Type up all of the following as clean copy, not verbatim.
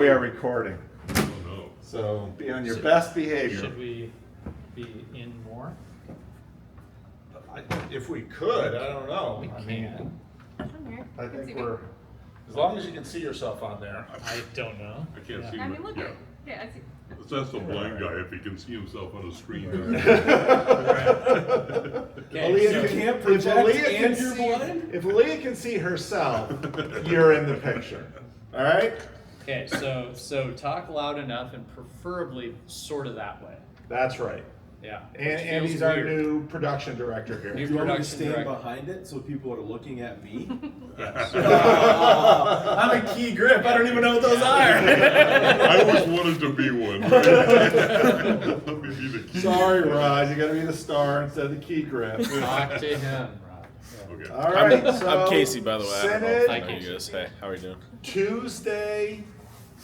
We are recording, Oh, no. so be on your best behavior. Should we be in more? If we could, I don't know. We can. I think we're, as long as you can see yourself on there. I don't know. I can't Yeah. see I him. mean, look Yeah. at, yeah, I see. Let's ask the blind guy if he can see himself on the screen. Aaliyah so- can- can't if project Aaliyah can and you're see- blind? If Aaliyah can see herself, you're in the picture. All right? Okay, so talk loud enough and preferably sort of that way. That's right. Yeah. And Which feels Andy's our weird. new production director New here. Do you want me to production stand director. behind it so people are looking at me? Yes. I'm a key grip. I don't even know what those are. I always wanted to be one. Let me be the key. Sorry, Rod, you gotta be the star instead of the key grip. Talk to him, Rob. Yeah. Okay. All right, so. I'm Casey, by the way. I don't know if I Synod, know you guys. Hey, how are you doing? Tuesday,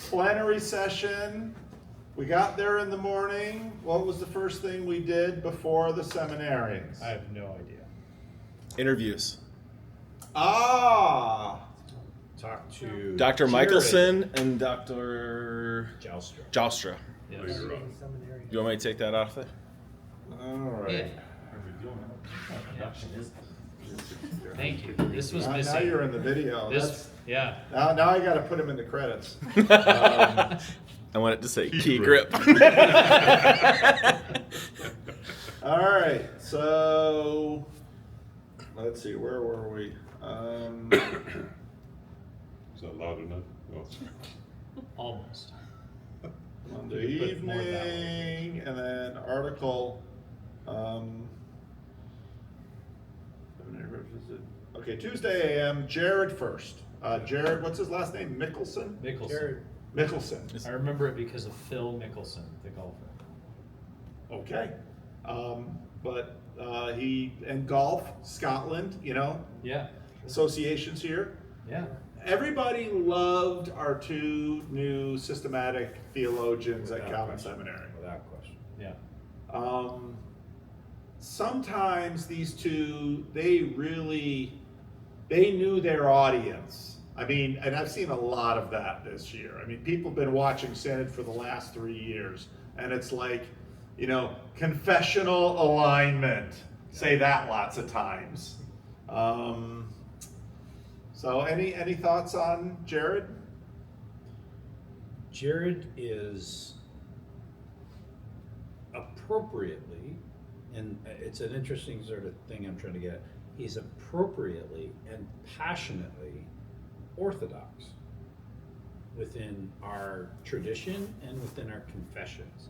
plenary session. We got there in the morning. What was the first thing we did before the seminarians? I have no idea. Interviews. Ah, Talk to Dr. Jared Michelson and Dr. Joustra. Joustra. Yes. Later on. You want me to take that off there? all right. Thank you. This was Now missing. you're in the video. This, yeah. Now I gotta put him in the credits. I want it to say Key key grip. grip. All right, so let's see, where were we? Is that loud enough? No. Almost. Monday Put more of that one. evening, and then article. Okay, Tuesday AM. Jared first. Jared, what's his last name? Mickelson. Mickelson. Mickelson. I remember it because of Phil Mickelson, the golfer. Okay, but he and golf, Scotland. You know, Yeah. associations here. Yeah. Everybody loved our two new systematic theologians at Calvin Seminary. Without question. Yeah. Sometimes these two, they knew their audience. I mean, and I've seen a lot of that this year. I mean, people have been watching Synod for the last 3 years, and it's like, you know, confessional alignment. Say that lots of times. So any thoughts on Jared? Jared is appropriately, and it's an interesting sort of thing I'm trying to get at, he's appropriately and passionately orthodox within our tradition and within our confessions.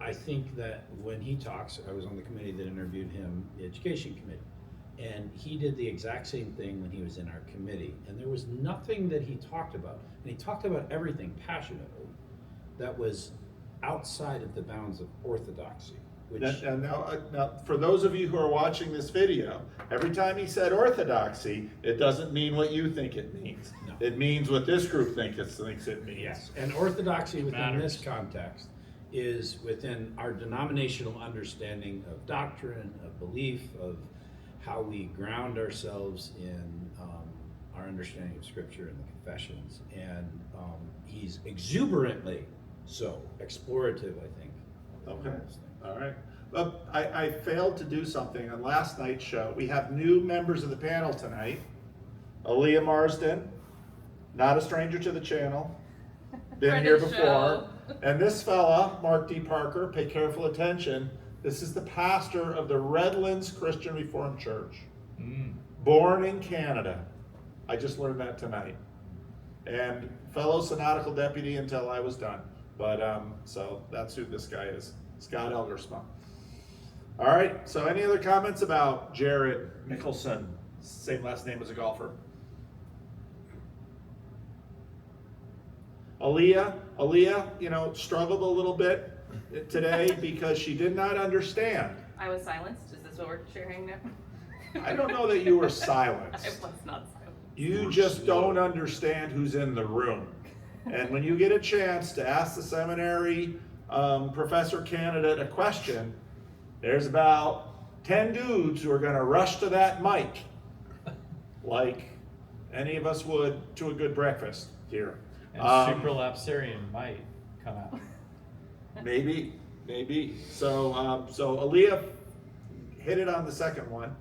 I think that when he talks, I was on the committee that interviewed him, the education committee, and he did the exact same thing when he was in our committee. And there was nothing that he talked about, and he talked about everything passionately, that was outside of the bounds of orthodoxy. Which Now, for those of you who are watching this video, every time he said orthodoxy, it doesn't mean what you think it means. No. It means what this group thinks it means. yes, and orthodoxy within Matters. this context is within our denominational understanding of doctrine, of belief, of how we ground ourselves in our understanding of Scripture and the confessions. And he's exuberantly so explorative, I think. of Okay. those things. All right. But I failed to do something on last night's show. We have new members of the panel tonight. Aaliyah Marsden, not a stranger to the channel, been Friend here of the before. show. And this fella, Mark D. Parker, pay careful attention. This is the pastor of the Redlands Christian Reformed Church, born in Canada. I just learned that tonight. And fellow synodical deputy until I was done. But so that's who this guy is, Scott Eldersma. All right, so any other comments about Jared Mickelson? Same last name as a golfer. Aaliyah, you know, struggled a little bit today because she did not understand. I was silenced. Is this what we're sharing now? I don't know that you were I silenced. was not silenced. You just don't understand who's in the room. And when you get a chance to ask the seminary professor candidate a question, there's about 10 dudes who are going to rush to that mic like any of us would to a good breakfast here. And supralapsarian might come out. Maybe. So, so Aaliyah hit it on the second one.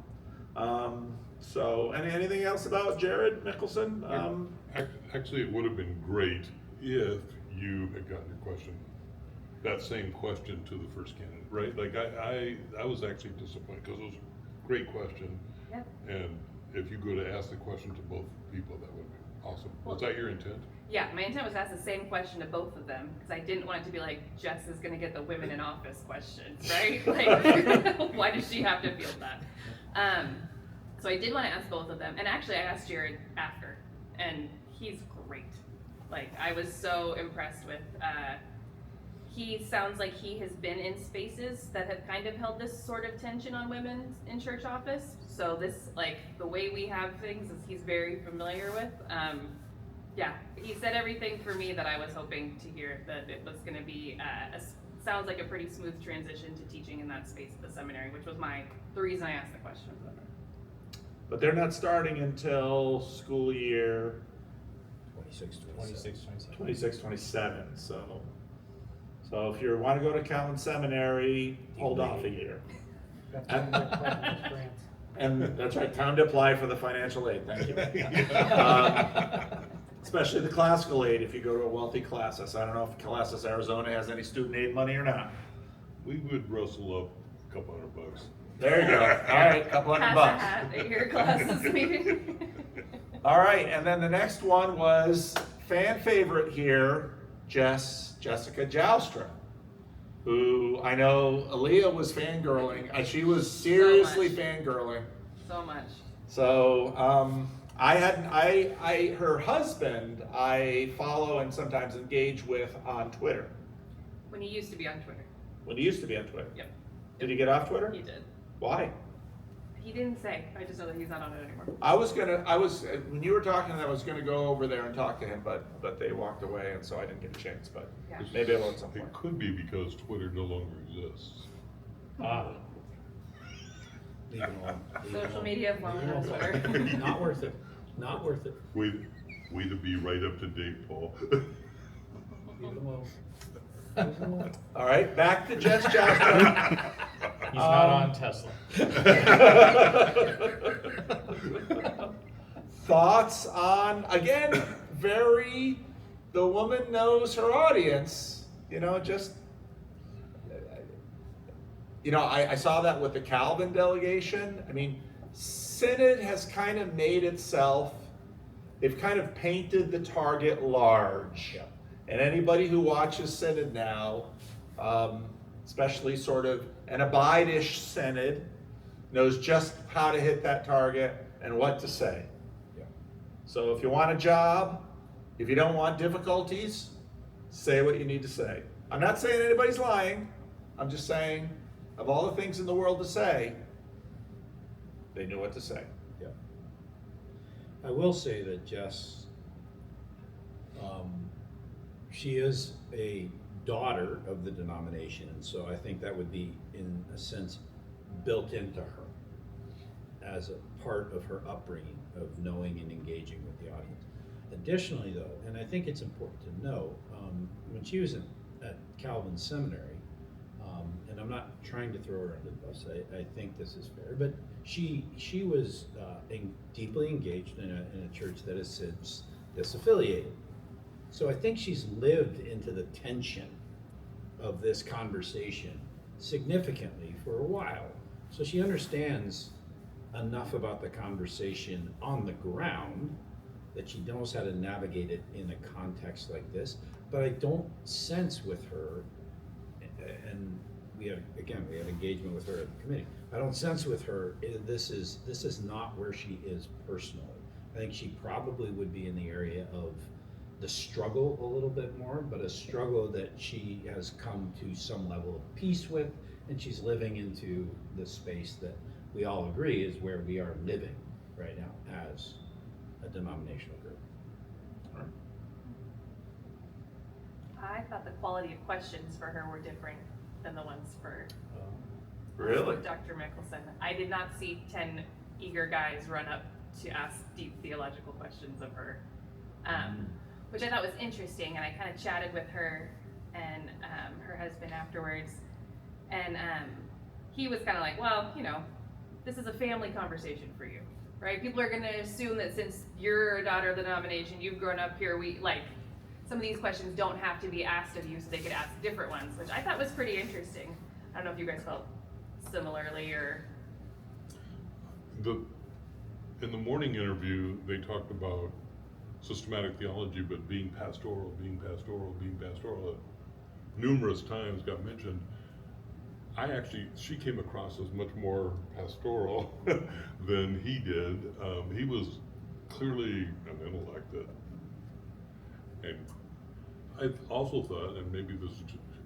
So, anything else about Jared Mickelson? Actually, it would have been great if you had gotten your question, that same question to the first candidate, right? Like I was actually disappointed because it was a great question. Yep. And if you go to ask the question to both people, that would be awesome. Was that your intent? Yeah, my intent was to ask the same question to both of them, because I didn't want it to be like, Jess is gonna get the women in office questions, right? Like, why does she have to field that? So I did want to ask both of them, and actually I asked Jared after, and he's great. Like, I was so impressed with, he sounds like he has been in spaces that have kind of held this sort of tension on women in church office. So this, like, the way we have things is he's very familiar with. Yeah, he said everything for me that I was hoping to hear, that it was going to be, sounds like a pretty smooth transition to teaching in that space at the seminary, which was the reason I asked the question. But they're not starting until school year 26, 27. So if you want to go to Calvin Seminary, hold off a year. And that's right, time to apply for the financial aid, thank you. Especially the classical aid if you go to a wealthy classis. I don't know if Classis Arizona has any student aid money or not. We would rustle up a couple $100. There you go. All right, couple $100 Pass a hat at your classes meeting. All right, and then the next one was fan favorite here, Jessica Joustra, who I know Aaliyah was fangirling. She was seriously fangirling. So much. So her husband, I follow and sometimes engage with on Twitter. When he used to be on Twitter. When he used to be on Twitter. Yep. Did he get off Twitter? He did. Why? He didn't say. I just know that he's not on it anymore. When you were talking, I was gonna go over there and talk to him, but they walked away, and so I didn't get a chance, but Yeah. maybe I will at some point. It could be because Twitter no longer exists. Leave it alone. Leave it Social alone. media is long Leave it enough, alone. Twitter. Not worth it. Not worth it. Way to be right up to date, Paul. Leave it alone. Leave it alone. All right, back to Jess Joustra. He's not on Tesla. Thoughts on, again, the woman knows her audience, I saw that with the Calvin delegation. I mean, Synod has kind of made itself, they've kind of painted the target large. Yeah. And anybody who watches Synod now, especially sort of an abide-ish Synod, knows just how to hit that target and what to say. Yeah. So if you want a job, if you don't want difficulties, say what you need to say. I'm not saying anybody's lying. I'm just saying, of all the things in the world to say, they knew what to say. Yeah. I will say that Jess, she is a daughter of the denomination, and so I think that would be, in a sense, built into her as a part of her upbringing of knowing and engaging with the audience. Additionally, though, and I think it's important to know, when she was at Calvin Seminary, and I'm not trying to throw her under the bus, I think this is fair, but she was deeply engaged in a church that has since disaffiliated. So I think she's lived into the tension of this conversation significantly for a while. So she understands enough about the conversation on the ground that she knows how to navigate it in a context like this. But I don't sense with her, and we have engagement with her at the committee. I don't sense with her, this is not where she is personally. I think she probably would be in the area of the struggle a little bit more, but a struggle that she has come to some level of peace with, and she's living into the space that we all agree is where we are living right now as a denominational group. I thought the quality of questions for her were different than the ones for Really? Dr. Mickelson. I did not see 10 eager guys run up to ask deep theological questions of her. which I thought was interesting, and I kind of chatted with her and her husband afterwards, and he was kind of like, well, you know, this is a family conversation for you, right? People are going to assume that since you're a daughter of the denomination, you've grown up here, some of these questions don't have to be asked of you, so they could ask different ones, which I thought was pretty interesting. I don't know if you guys felt similarly or... In the morning interview, they talked about systematic theology, but being pastoral. Numerous times got mentioned. She came across as much more pastoral than he did. He was clearly an intellect and I also thought, and maybe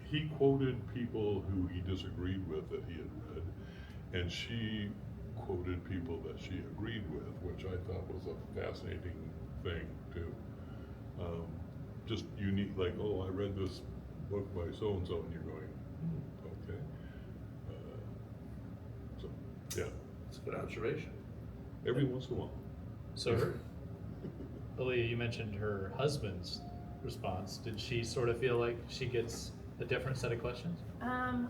he quoted people who he disagreed with that he had read, and she quoted people that she agreed with, which I thought was a fascinating thing too. Just unique, like, oh, I read this book by so-and-so, and you're going, okay. So, yeah. It's a good observation. Every once in a while. So, Aaliyah, you mentioned her husband's response. Did she sort of feel like she gets a different set of questions? Well,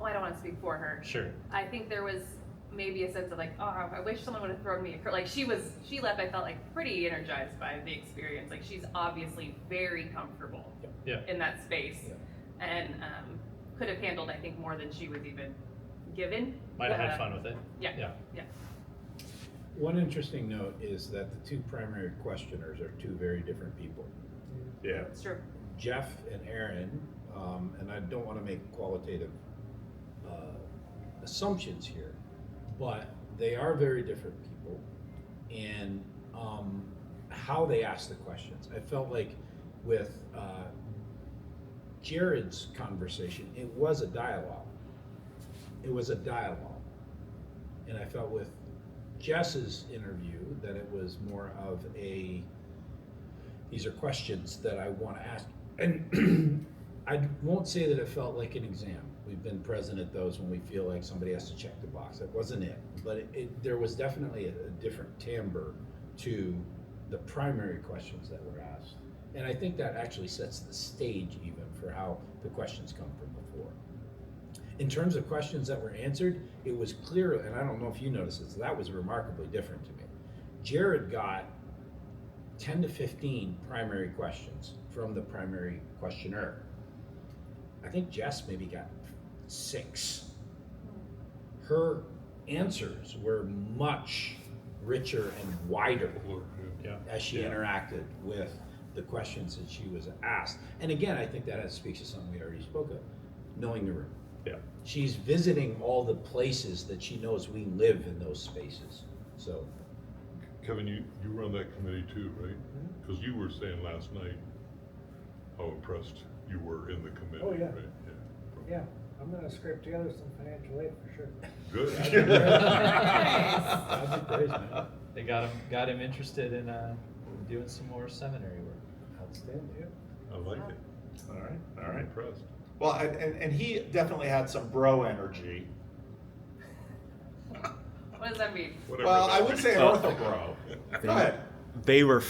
I don't want to speak for her. Sure. I think there was maybe a sense of like, oh, I wish someone would have thrown me a curve. Like she left, I felt like pretty energized by the experience. Like she's obviously very comfortable Yeah. in that space, and could have handled, I think, more than she was even given. Might have had fun with it. Yeah. One interesting note is that the two primary questioners are two very different people. Yeah. It's true. Jeff and Aaron, and I don't want to make qualitative assumptions here, but they are very different people, and how they ask the questions. I felt like with Jared's conversation, it was a dialogue. And I felt with Jess's interview that it was more of these are questions that I want to ask. And I won't say that it felt like an exam. We've been present at those when we feel like somebody has to check the box. That wasn't it. But there was definitely a different timbre to the primary questions that were asked. And I think that actually sets the stage even for how the questions come from before. In terms of questions that were answered, it was clear, and I don't know if you noticed this, that was remarkably different to me. Jared got 10 to 15 primary questions from the primary questioner. I think Jess maybe got 6. Her answers were much richer and wider Yeah. as she interacted with the questions that she was asked. And again, I think that speaks to something we already spoke of, knowing the room. Yeah. She's visiting all the places that she knows we live in those spaces. So, Kevin, you were on that committee too, right? Because you were saying last night how impressed you were in the committee. Oh, yeah. Right? Yeah, I'm gonna scrape together some financial aid for sure. Good. I'd be praised, man. They got him interested in doing some more seminary work. Outstanding. I like it. All right. I'm impressed. Well, and he definitely had some bro energy. What does that mean? Whatever Well, that I would say an means. ortho bro. Go ahead. They were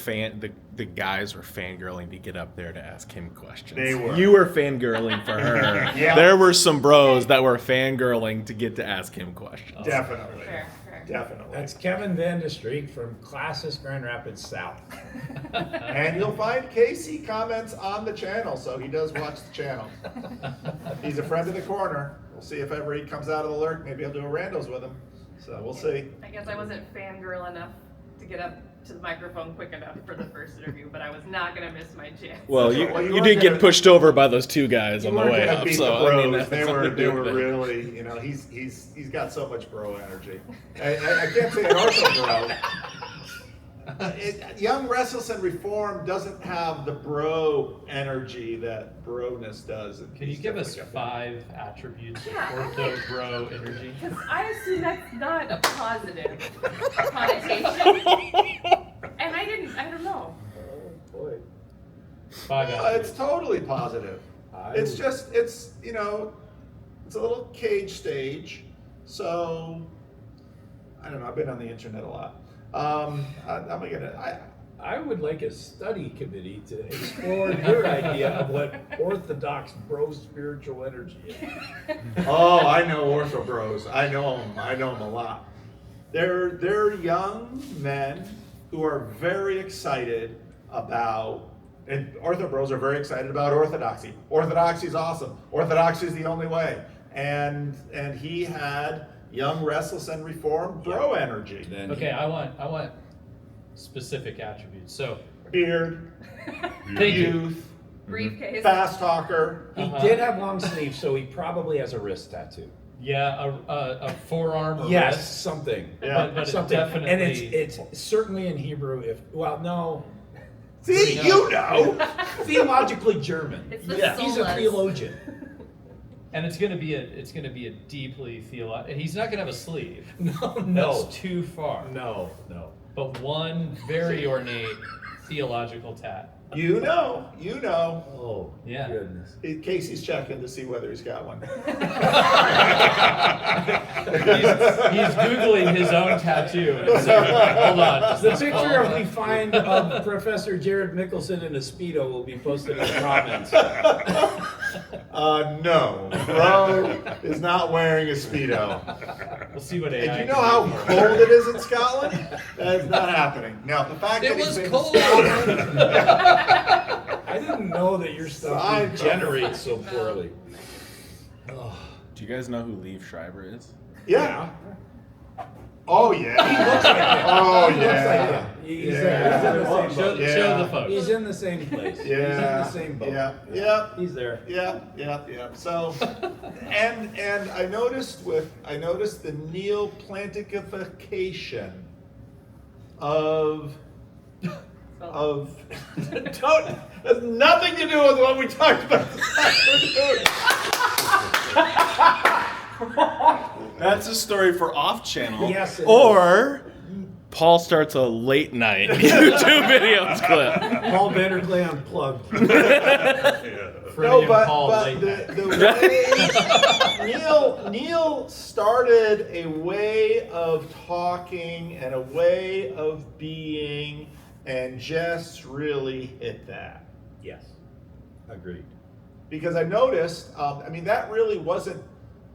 the guys were fangirling to get up there to ask him questions. They were. You were fangirling for her. Yeah. There were some bros that were fangirling to get to ask him questions. Definitely. Fair. Definitely. That's Kevin Van de Streek from Classis Grand Rapids South. And you'll find Casey comments on the channel, so he does watch the channel. He's a friend of the corner. We'll see if ever he comes out of the lurk. Maybe I'll do a Randos with him. So we'll see. I guess I wasn't fangirl enough to get up to the microphone quick enough for the first interview, but I was not gonna miss my chance. Well, Well, you you weren't did gonna- get pushed over by those two guys You on the weren't way gonna up, beat so the I mean, bros. that has something to They do were with it. really, he's got so much bro energy. I can't say an ortho bro. Young, Restless, and Reformed doesn't have the bro energy that broness does. Can you give us Stuff like that. 5 attributes of Yeah, ortho bro energy? Because I assume that's not a positive connotation. And I don't know. Oh, boy. 5 It's attributes. totally positive. It's just, it's a little cage stage. So, I don't know, I've been on the internet a lot. I would like a study committee to explore your idea of what Orthodox bro spiritual energy is. Oh, I know Ortho Bros. I know them a lot. They're young men who are very excited about, and Ortho Bros are very excited about orthodoxy. Orthodoxy is awesome. Orthodoxy is the only way. And he had young, restless, and reformed bro energy. Then Okay, I want specific attributes. So, Beard, thank you. youth, Briefcase. fast talker. he Uh-huh. did have long sleeves, so he probably has a wrist tattoo. Yeah, a forearm or Yes, wrist. something. Yeah. But Something. definitely. And it's certainly in Hebrew. No, See, No. you know. theologically German. It's the Yeah. He's a solas. theologian. And it's gonna be a deeply theological. And he's not gonna have a sleeve. No, That's too far. no. But one very ornate theological tat. You know. Oh, Yeah. goodness. Casey's checking to see whether he's got one. He's Googling his own tattoo. And saying, hold on. does The this picture qualify?" we find of Professor Jared Mickelson in a Speedo will be posted in the comments. No. Bro is not wearing a Speedo. We'll see what AI. And you know can how do for cold him. it is in Scotland? That is not happening. Now, the fact It that he's was been in cold. Scotland- I didn't know that your stuff Side degenerates so poorly. Do you guys know who Liev Schreiber is? Yeah. Oh, yeah. He looks like him. Oh, He looks yeah. like him. He's in the same Show, boat. Yeah. show the folks. He's in the same place. He's in Yeah. the same boat. Yeah. He's there. Yeah. So, and I noticed the neoplantification of has nothing to do with what we talked about this afternoon. That's a story for off channel. Yes, it Or Paul starts a late night YouTube videos clip. Paul Vanderklay Unplugged. Freddie and Paul late night. the way Neil started a way of talking and a way of being, and just really hit that. Yes. Agreed. Because I noticed, that really wasn't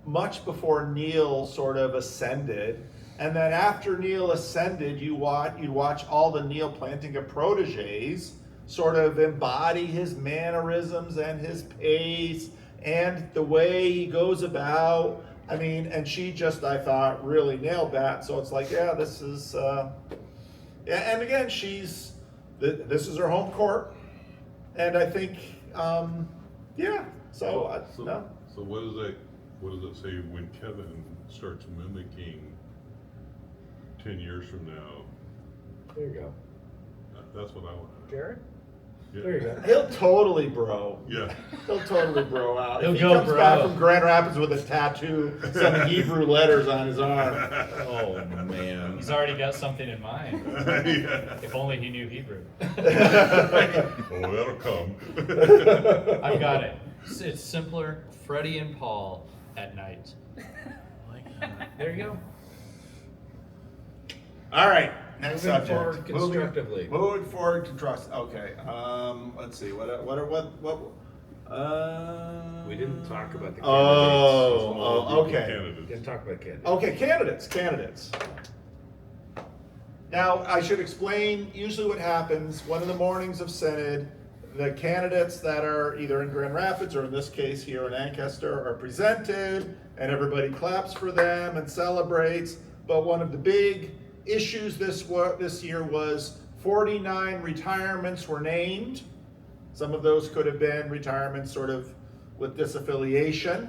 much before Neil sort of ascended. And then after Neil ascended, you'd watch all the Neil Plantinga proteges sort of embody his mannerisms and his pace and the way he goes about. And she just, I thought, really nailed that. So it's like, yeah, this is, and again, this is her home court. And I think, no. So what does it say when Kevin starts mimicking 10 years from now? There you go. That's what I want to know. Jared? Yeah. There you go. He'll totally bro. Yeah. He'll totally bro out. He'll If he go comes bro. back from Grand Rapids with a tattoo, some Hebrew letters on his arm. Oh, man. He's already got something in mind. Yeah. If only he knew Hebrew. Oh, that'll come. I've got it. It's simpler. Freddie and Paul at night. There you go. All right, next Moving subject. forward constructively. Moving forward to trust. Okay. Let's see. What? We didn't talk about the candidates. Okay. Candidates. Didn't talk about candidates. Okay, candidates. Now, I should explain usually what happens. One of the mornings of Synod, the candidates that are either in Grand Rapids or in this case here in Ancaster are presented, and everybody claps for them and celebrates. But one of the big issues this year was 49 retirements were named. Some of those could have been retirements sort of with disaffiliation.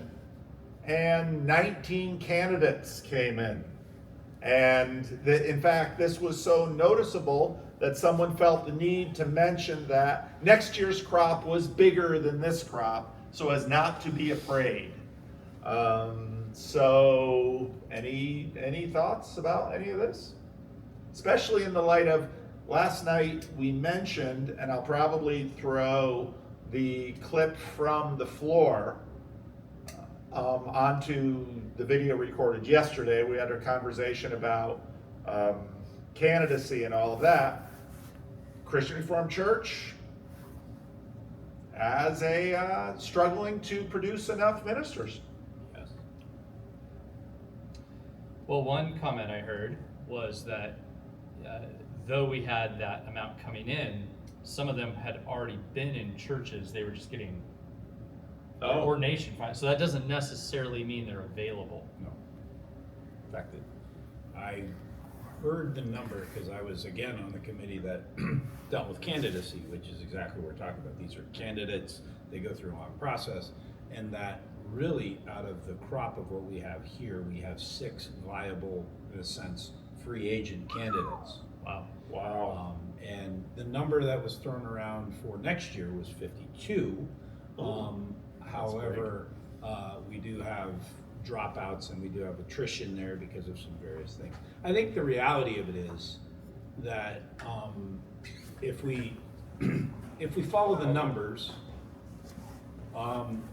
And 19 candidates came in. And in fact, this was so noticeable that someone felt the need to mention that next year's crop was bigger than this crop, so as not to be afraid. So any thoughts about any of this? Especially in the light of last night we mentioned, and I'll probably throw the clip from the floor onto the video recorded yesterday. We had a conversation about candidacy and all of that. Christian Reformed Church as a struggling to produce enough ministers. Yes. Well, one comment I heard was that though we had that amount coming in, some of them had already been in churches. They were just getting ordination fine. So that doesn't necessarily mean they're available. No. In fact, I heard the number because I was again on the committee that dealt with candidacy, which is exactly what we're talking about. These are candidates, they go through a long process, and that really out of the crop of what we have here, we have 6 viable, in a sense, free agent candidates. Wow. Wow. And the number that was thrown around for next year was 52. However, we do have dropouts and we do have attrition there because of some various things. I think the reality of it is that if we follow the numbers,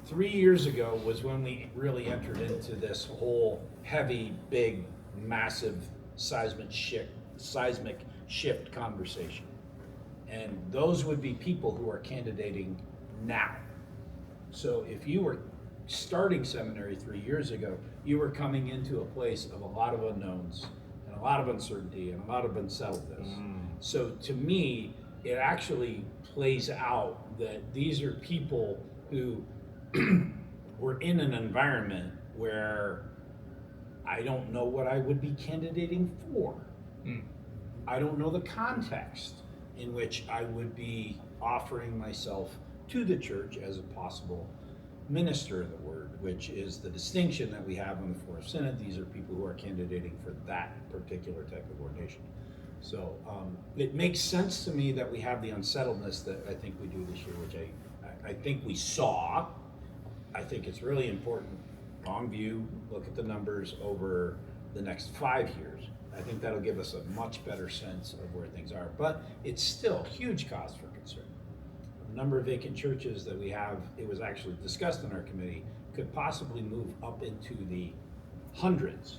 3 years ago was when we really entered into this whole heavy, big, massive seismic shift conversation. And those would be people who are candidating now. So if you were starting seminary 3 years ago, you were coming into a place of a lot of unknowns and a lot of uncertainty and a lot of unsettledness. So to me, it actually plays out that these are people who were in an environment where I don't know what I would be candidating for. I don't know the context in which I would be offering myself to the church as a possible minister of the word, which is the distinction that we have on the Fourth Synod. These are people who are candidating for that particular type of ordination. So it makes sense to me that we have the unsettledness that I think we do this year, which I think we saw. I think it's really important, long view, look at the numbers over the next 5 years. I think that'll give us a much better sense of where things are, but it's still huge cause for concern. The number of vacant churches that we have, it was actually discussed in our committee, could possibly move up into the hundreds,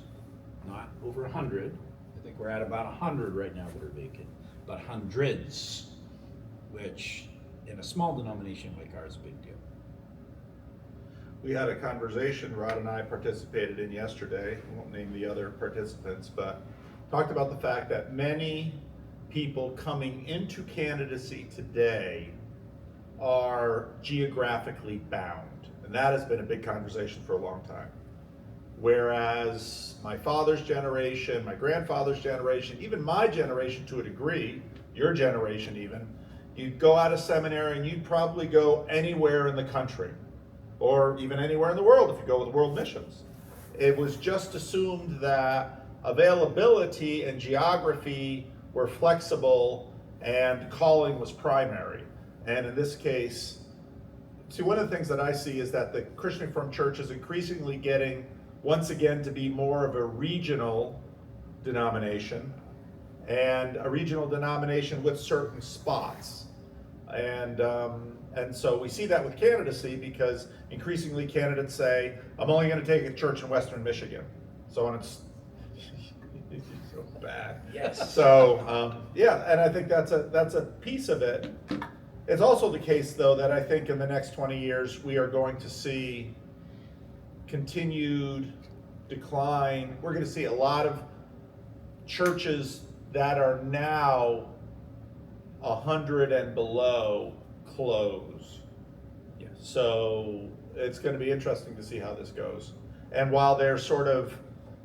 not over 100. I think we're at about 100 right now that are vacant, but hundreds, which in a small denomination like ours is a big deal. We had a conversation Rod and I participated in yesterday. I won't name the other participants, but talked about the fact that many people coming into candidacy today are geographically bound. And that has been a big conversation for a long time. Whereas my father's generation, my grandfather's generation, even my generation to a degree, your generation even, you'd go out of seminary and you'd probably go anywhere in the country, or even anywhere in the world if you go with world missions. It was just assumed that availability and geography were flexible and calling was primary. And in this case, see, one of the things that I see is that the Christian Reformed Church is increasingly getting, once again, to be more of a regional denomination, and a regional denomination with certain spots. And so we see that with candidacy, because increasingly candidates say, I'm only going to take a church in Western Michigan. So when it's so bad. Yes. So yeah, and I think that's a piece of it. It's also the case, though, that I think in the next 20 years we are going to see continued decline. We're going to see a lot of churches that are now 100 and below close. Yes. So it's going to be interesting to see how this goes. And while they're sort of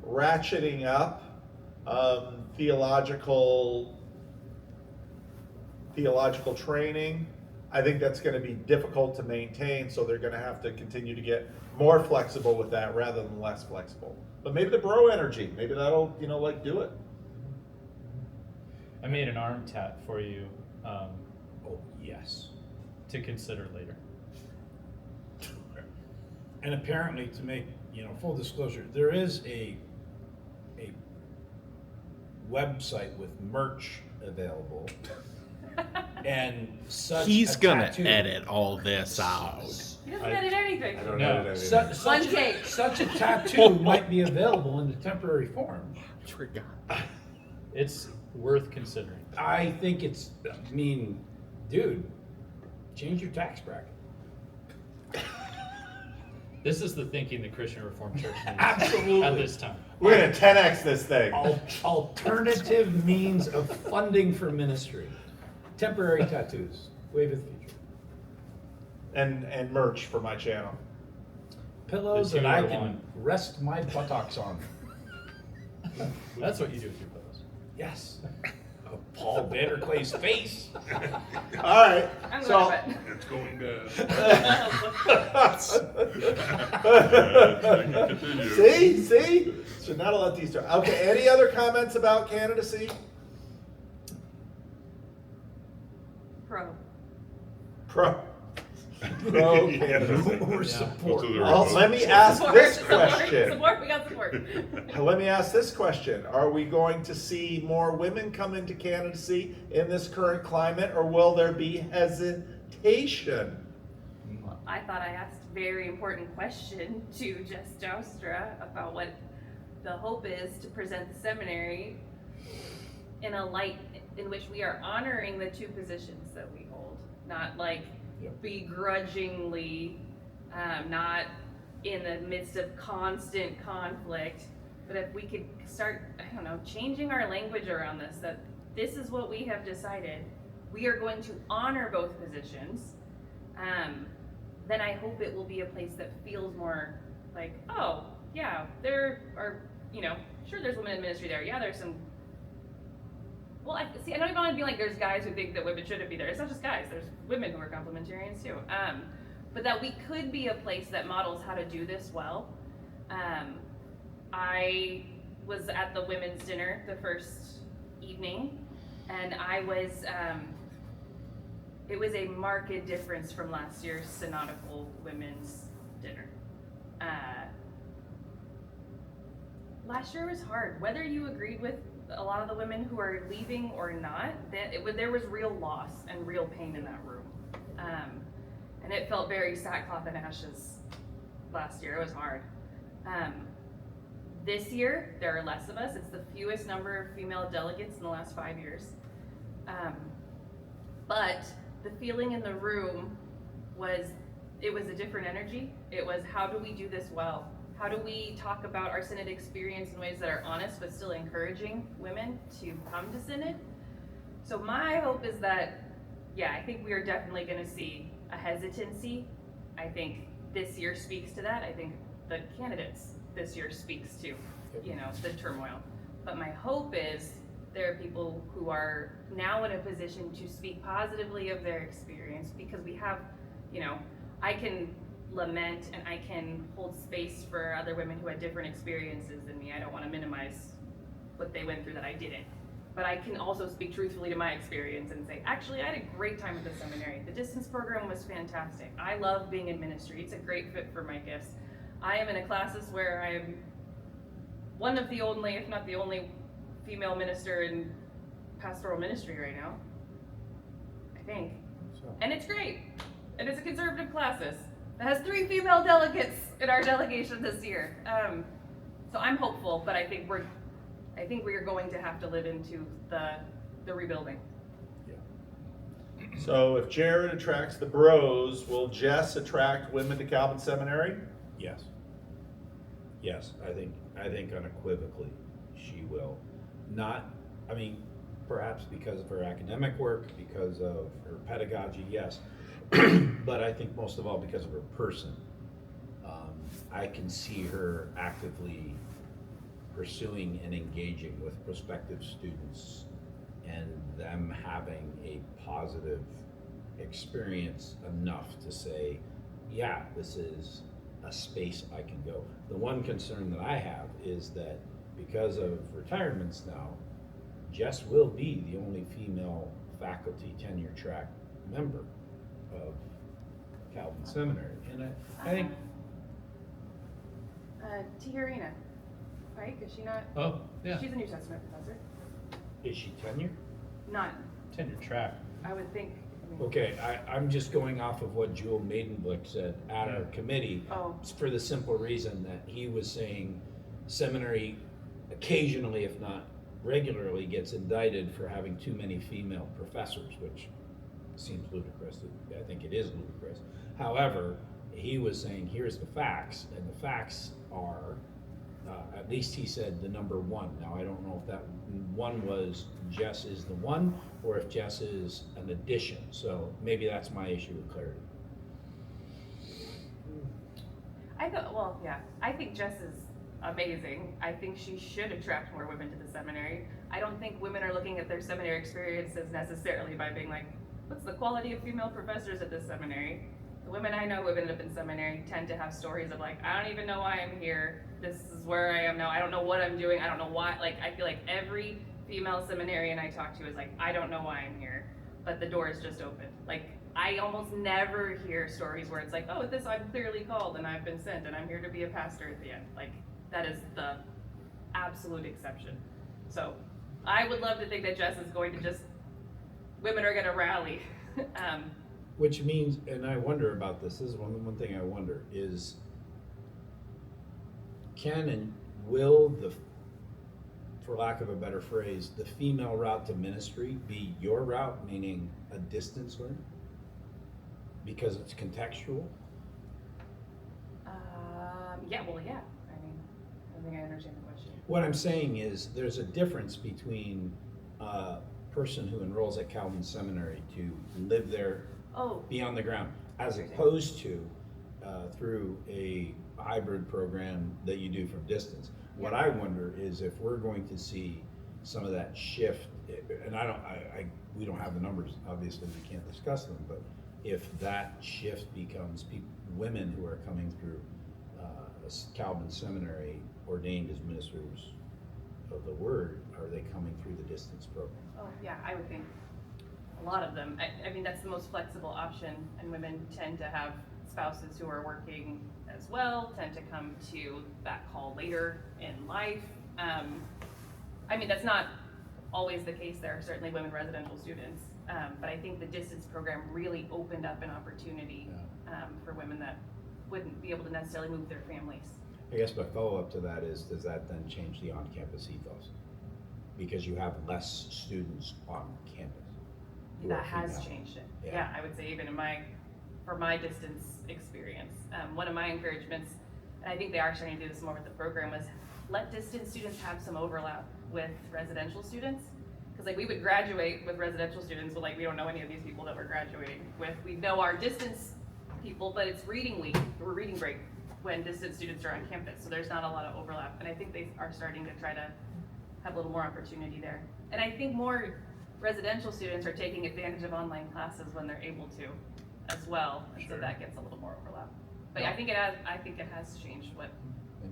ratcheting up theological training, I think that's going to be difficult to maintain, so they're going to have to continue to get more flexible with that rather than less flexible. But maybe the bro energy, maybe that'll, do it. I made an arm tat for you Oh, yes. to consider later. And apparently, to make full disclosure, there is a website with merch available, and such He's a gonna tattoo- edit all this out. He doesn't edit anything. No. One take. Such a tattoo might be available in the temporary form. I forgot. It's worth considering. I think it's, dude, change your tax bracket. This is the thinking the Christian Reformed Church needs Absolutely. at this time. We're gonna 10x this thing. Alternative means of funding for ministry. Temporary tattoos. Wave of the future. And merch for my channel. Pillows The that I 2 or can 1. rest my buttocks on. That's what you do with your pillows. Yes. Paul Vanderklay's face. All right. I'm So going to bed. It's going bad. Continue. see? Should not have let these start. Okay, any other comments about candidacy? Pro. Pro candidacy. Or Yeah. support. Those are the Well, votes. let me ask this Support, question. Support, we got support. Let me ask this question. Are we going to see more women come into candidacy in this current climate, or will there be hesitation? I thought I asked a very important question to Jess Joustra about what the hope is to present the seminary in a light in which we are honoring the 2 positions that we hold, not like begrudgingly, not in the midst of constant conflict, but if we could start, changing our language around this, that this is what we have decided, we are going to honor both positions, then I hope it will be a place that feels more like, oh, yeah, there are, sure there's women in ministry there. Yeah, there's some, well, I don't even want to be like there's guys who think that women shouldn't be there. It's not just guys, there's women who are complementarians too. But that we could be a place that models how to do this well. I was at the women's dinner the first evening, and it was a marked difference from last year's synodical women's dinner. Last year was hard. Whether you agreed with a lot of the women who are leaving or not, there was real loss and real pain in that room. And it felt very sackcloth and ashes last year. It was hard. This year, there are less of us. It's the fewest number of female delegates in the last 5 years. But the feeling in the room was a different energy. It was, how do we do this well? How do we talk about our Synod experience in ways that are honest but still encouraging women to come to Synod? So my hope is that, I think we are definitely going to see a hesitancy. I think this year speaks to that. I think the candidates this year speaks to, the turmoil. But my hope is there are people who are now in a position to speak positively of their experience, because we have, I can lament and I can hold space for other women who had different experiences than me. I don't want to minimize what they went through that I didn't. But I can also speak truthfully to my experience and say, actually, I had a great time at the seminary. The distance program was fantastic. I love being in ministry. It's a great fit for my gifts. I am in a classes where I am one of the only, if not the only, female minister in pastoral ministry right now. I think. And it's great. And it's a conservative classes. It has 3 female delegates in our delegation this year. So I'm hopeful, but I think we are going to have to live into the rebuilding. So if Jared attracts the bros, will Jess attract women to Calvin Seminary? Yes. Yes, I think unequivocally she will. Perhaps because of her academic work, because of her pedagogy, yes. But I think most of all because of her person. I can see her actively pursuing and engaging with prospective students and them having a positive experience enough to say, yeah, this is a space I can go. The one concern that I have is that because of retirements now, Jess will be the only female faculty tenure track member of Calvin Seminary. And I think Tiharina, right? Is she not? Oh, yeah. She's a New Testament professor. is she tenure? Not, Tenure track. I would think. Okay, I'm just going off of what Jewel Maidenblick said at our committee. Oh. For the simple reason that he was saying seminary occasionally, if not regularly gets indicted for having too many female professors, which seems ludicrous. I think it is ludicrous. However, he was saying, here's the facts, and the facts are, at least he said the number one. Now, I don't know if that one was Jess is the one, or if Jess is an addition. So maybe that's my issue with clarity. I think Jess is amazing. I think she should attract more women to the seminary. I don't think women are looking at their seminary experiences necessarily by being like, what's the quality of female professors at this seminary? The women I know who have ended up in seminary tend to have stories of like, I don't even know why I'm here. This is where I am now. I don't know what I'm doing. I don't know why. Like, I feel like every female seminarian I talk to is like, I don't know why I'm here, but the door is just open. Like, I almost never hear stories where it's like, oh, this I'm clearly called and I've been sent and I'm here to be a pastor at the end. Like, that is the absolute exception. So I would love to think that Jess is going to just, women are going to rally. Which means, and I wonder about this is one thing I wonder is, can and will the, for lack of a better phrase, the female route to ministry be your route, meaning a distance learning? Because it's contextual? Yeah. I mean, I think I understand the question. What I'm saying is there's a difference between a person who enrolls at Calvin Seminary to live there, be on the ground, as opposed to through a hybrid program that you do from distance. What I wonder is if we're going to see some of that shift, and we don't have the numbers, obviously we can't discuss them, but if that shift becomes women who are coming through Calvin Seminary ordained as ministers of the word, are they coming through the distance program? Oh, yeah, I would think a lot of them. I mean, that's the most flexible option, and women tend to have spouses who are working as well, tend to come to that call later in life. I mean, that's not always the case. There are certainly women residential students, but I think the distance program really opened up an opportunity for women that wouldn't be able to necessarily move their families. I guess my follow-up to that is, does that then change the on-campus ethos? Because you have less students on campus. That has changed it. Yeah, I would say even for my distance experience, one of my encouragements, and I think they are starting to do this more with the program, was let distance students have some overlap with residential students. Because like we would graduate with residential students, but like we don't know any of these people that we're graduating with. We know our distance people, but it's reading week or reading break when distance students are on campus. So there's not a lot of overlap. And I think they are starting to try to have a little more opportunity there. And I think more residential students are taking advantage of online classes when they're able to as well. And so that gets a little more overlap. But I think it has changed what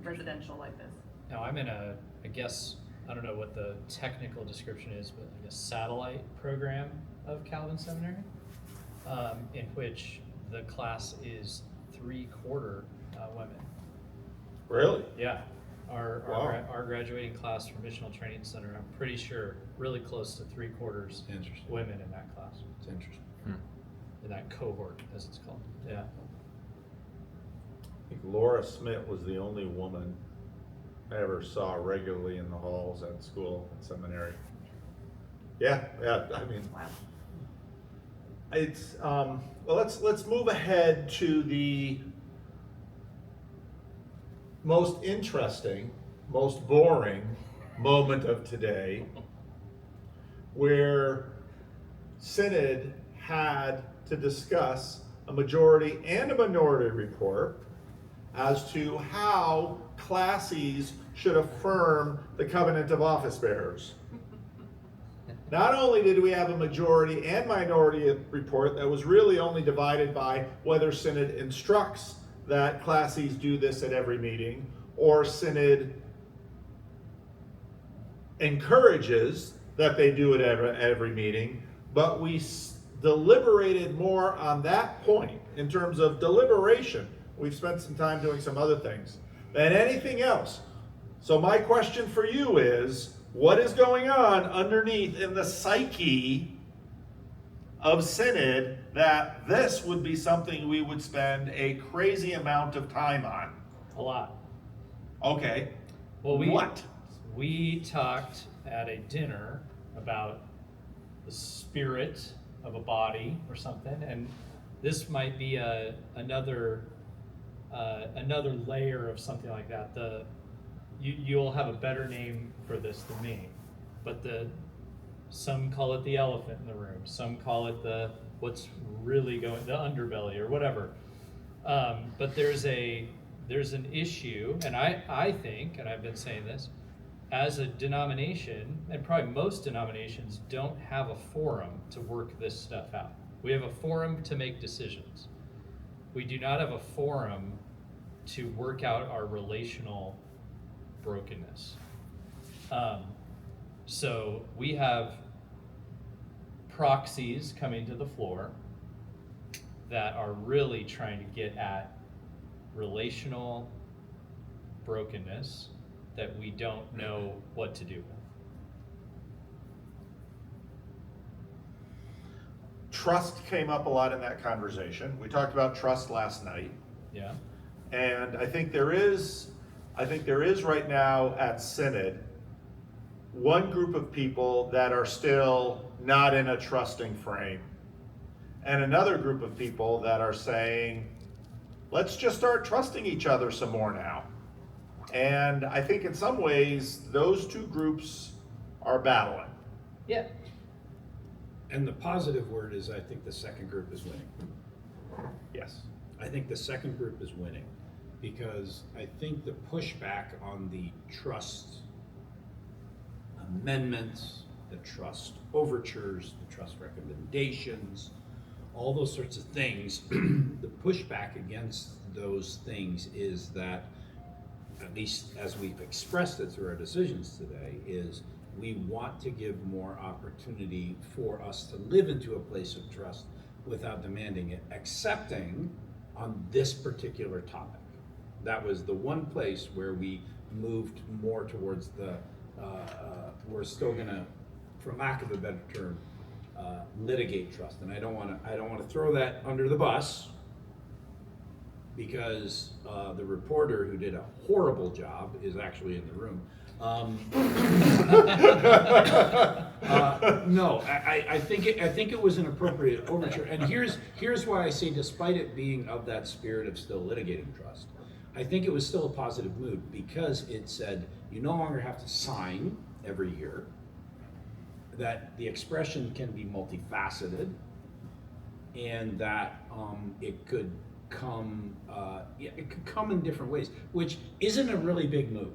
residential life is. Now I'm in I guess, I don't know what the technical description is, but like a satellite program of Calvin Seminary, in which the class is 3/4 women. Really? Yeah. Our graduating class from Missional Training Center, I'm pretty sure, really close to 3/4 Interesting. women in that class. It's interesting. In that cohort, as it's called. Yeah. I think Laura Smith was the only woman I ever saw regularly in the halls at school and seminary. Yeah, I mean, Wow. it's well, let's move ahead to the most interesting, most boring moment of today, where Synod had to discuss a majority and a minority report as to how classes should affirm the covenant of office bearers. Not only did we have a majority and minority report that was really only divided by whether Synod instructs that classes do this at every meeting, or Synod encourages that they do it at every meeting, but we deliberated more on that point in terms of deliberation. We've spent some time doing some other things than anything else. So my question for you is, what is going on underneath in the psyche of Synod that this would be something we would spend a crazy amount of time on? A lot. Okay. Well, what? We talked at a dinner about the spirit of a body or something, and this might be another layer of something like that. You'll have a better name for this than me, but some call it the elephant in the room, some call it what's really the underbelly or whatever. But there's an issue, and I think, and I've been saying this, as a denomination, and probably most denominations don't have a forum to work this stuff out. We have a forum to make decisions. We do not have a forum to work out our relational brokenness. So we have proxies coming to the floor that are really trying to get at relational brokenness that we don't know what to do with. Trust came up a lot in that conversation. We talked about trust last night. Yeah. And I think there is right now at Synod one group of people that are still not in a trusting frame, and another group of people that are saying, let's just start trusting each other some more now. And I think in some ways those two groups are battling. Yeah. And the positive word is I think the second group is winning. Yes. I think the second group is winning because I think the pushback on the trust amendments, the trust overtures, the trust recommendations, all those sorts of things, the pushback against those things is that, at least as we've expressed it through our decisions today, is we want to give more opportunity for us to live into a place of trust without demanding it, excepting on this particular topic. That was the one place where we moved more towards we're still gonna, for lack of a better term, litigate trust. And I don't wanna throw that under the bus, because the reporter who did a horrible job is actually in the room. No, I think it was an appropriate overture, and here's why I say, despite it being of that spirit of still litigating trust, I think it was still a positive mood because it said you no longer have to sign every year, that the expression can be multifaceted, and that it could come in different ways, which isn't a really big move.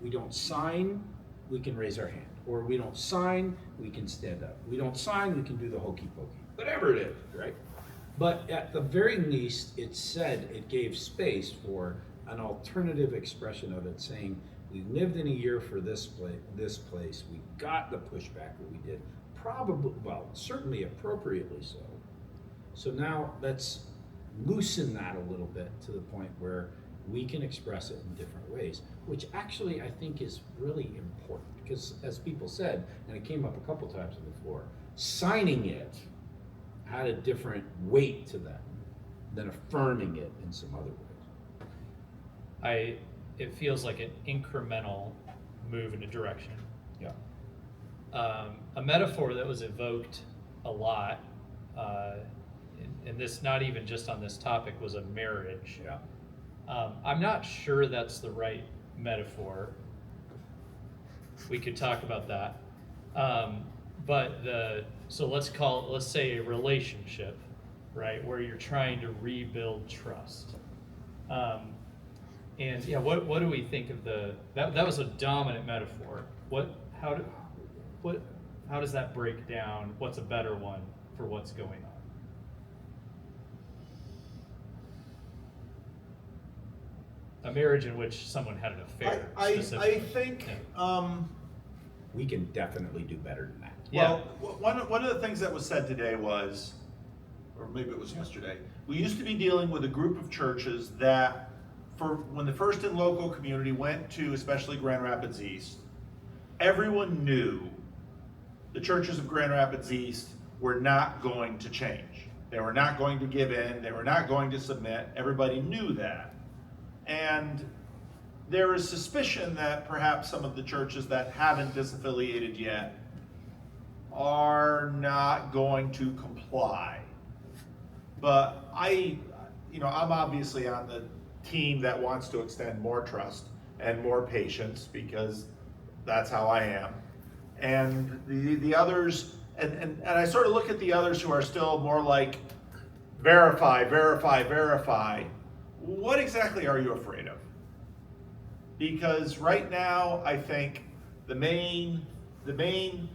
We don't sign, we can raise our hand. Or we don't sign, we can stand up. We don't sign, we can do the hokey pokey. Whatever it is, right? But at the very least, it said, it gave space for an alternative expression of it, saying, we lived in a year for this place, we got the pushback that we did, probably, well, certainly appropriately so. So now let's loosen that a little bit to the point where we can express it in different ways, which actually I think is really important because, as people said, and it came up a couple times on the floor, signing it had a different weight to them than affirming it in some other ways. It feels like an incremental move in a direction. Yeah. A metaphor that was evoked a lot, and this not even just on this topic, was a marriage. Yeah. I'm not sure that's the right metaphor. We could talk about that. So let's say a relationship, right, where you're trying to rebuild trust. And yeah, what do we think of that was a dominant metaphor. How does that break down? What's a better one for what's going on? A marriage in which someone had an affair. I specifically. think, We can definitely do better than that. Yeah. well, one of the things that was said today was, or maybe it was yesterday, we used to be dealing with a group of churches that, for when the First and Local community went to especially Grand Rapids East, everyone knew the churches of Grand Rapids East were not going to change. They were not going to give in. They were not going to submit. Everybody knew that. And there is suspicion that perhaps some of the churches that haven't disaffiliated yet are not going to comply. But I'm obviously on the team that wants to extend more trust and more patience, because that's how I am. And the others, and I sort of look at the others who are still more like, verify, verify, verify. What exactly are you afraid of? Because right now, I think the main thing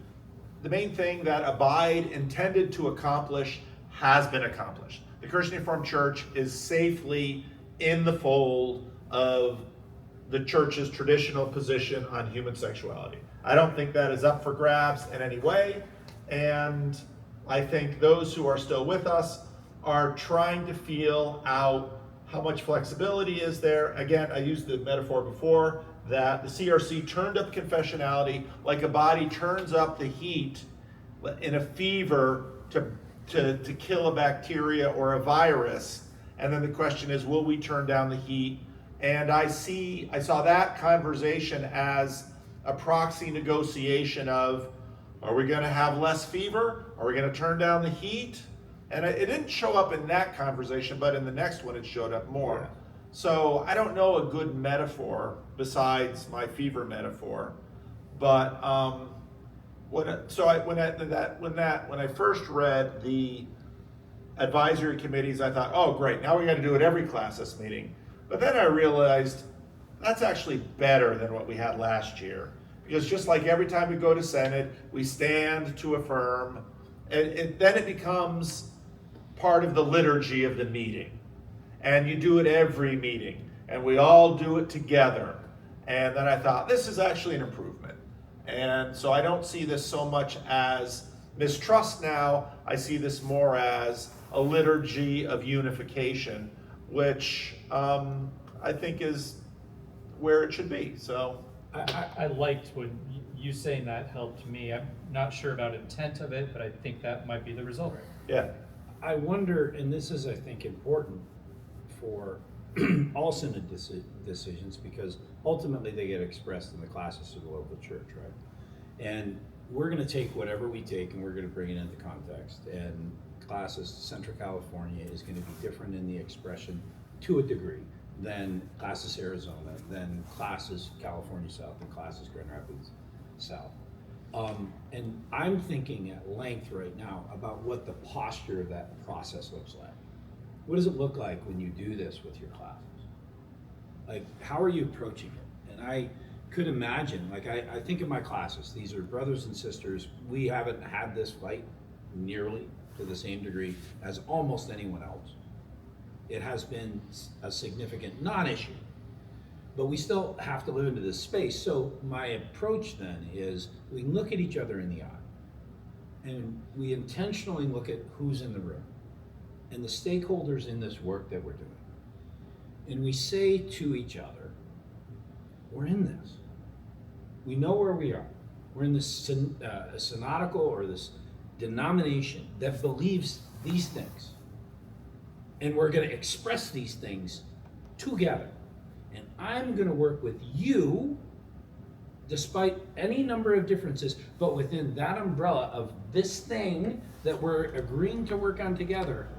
that Abide intended to accomplish has been accomplished. The Christian Reformed Church is safely in the fold of the church's traditional position on human sexuality. I don't think that is up for grabs in any way, and I think those who are still with us are trying to feel out how much flexibility is there. Again, I used the metaphor before that the CRC turned up confessionality like a body turns up the heat in a fever to kill a bacteria or a virus. And then the question is, will we turn down the heat? And I saw that conversation as a proxy negotiation of, are we going to have less fever? Are we going to turn down the heat? And it didn't show up in that conversation, but in the next one it showed up more. Yeah. So I don't know a good metaphor besides my fever metaphor. But when I first read the advisory committees, I thought, oh great, now we got to do it every classis meeting. But then I realized that's actually better than what we had last year, because just like every time we go to Synod, we stand to affirm, and then it becomes part of the liturgy of the meeting, and you do it every meeting, and we all do it together. And then I thought, this is actually an improvement. And so I don't see this so much as mistrust now. I see this more as a liturgy of unification, which I think is where it should be. So I liked what you saying. That helped me. I'm not sure about intent of it, but I think that might be the result. Yeah. I wonder, and this is, I think, important for all Synod decisions, because ultimately they get expressed in the classes of the local church, right? And we're going to take whatever we take and we're going to bring it into context. And classes Central California is going to be different in the expression to a degree than classes Arizona, than classes California South, and classes Grand Rapids South. And I'm thinking at length right now about what the posture of that process looks like. What does it look like when you do this with your classes? Like, how are you approaching it? And I could imagine, like, I think of my classes, these are brothers and sisters. We haven't had this fight nearly to the same degree as almost anyone else. It has been a significant non-issue, but we still have to live into this space. So my approach then is, we look at each other in the eye, and we intentionally look at who's in the room and the stakeholders in this work that we're doing. And we say to each other, we're in this. We know where we are. We're in this synodical, or this denomination that believes these things. And we're going to express these things together. And I'm going to work with you, despite any number of differences, but within that umbrella of this thing that we're agreeing to work on together.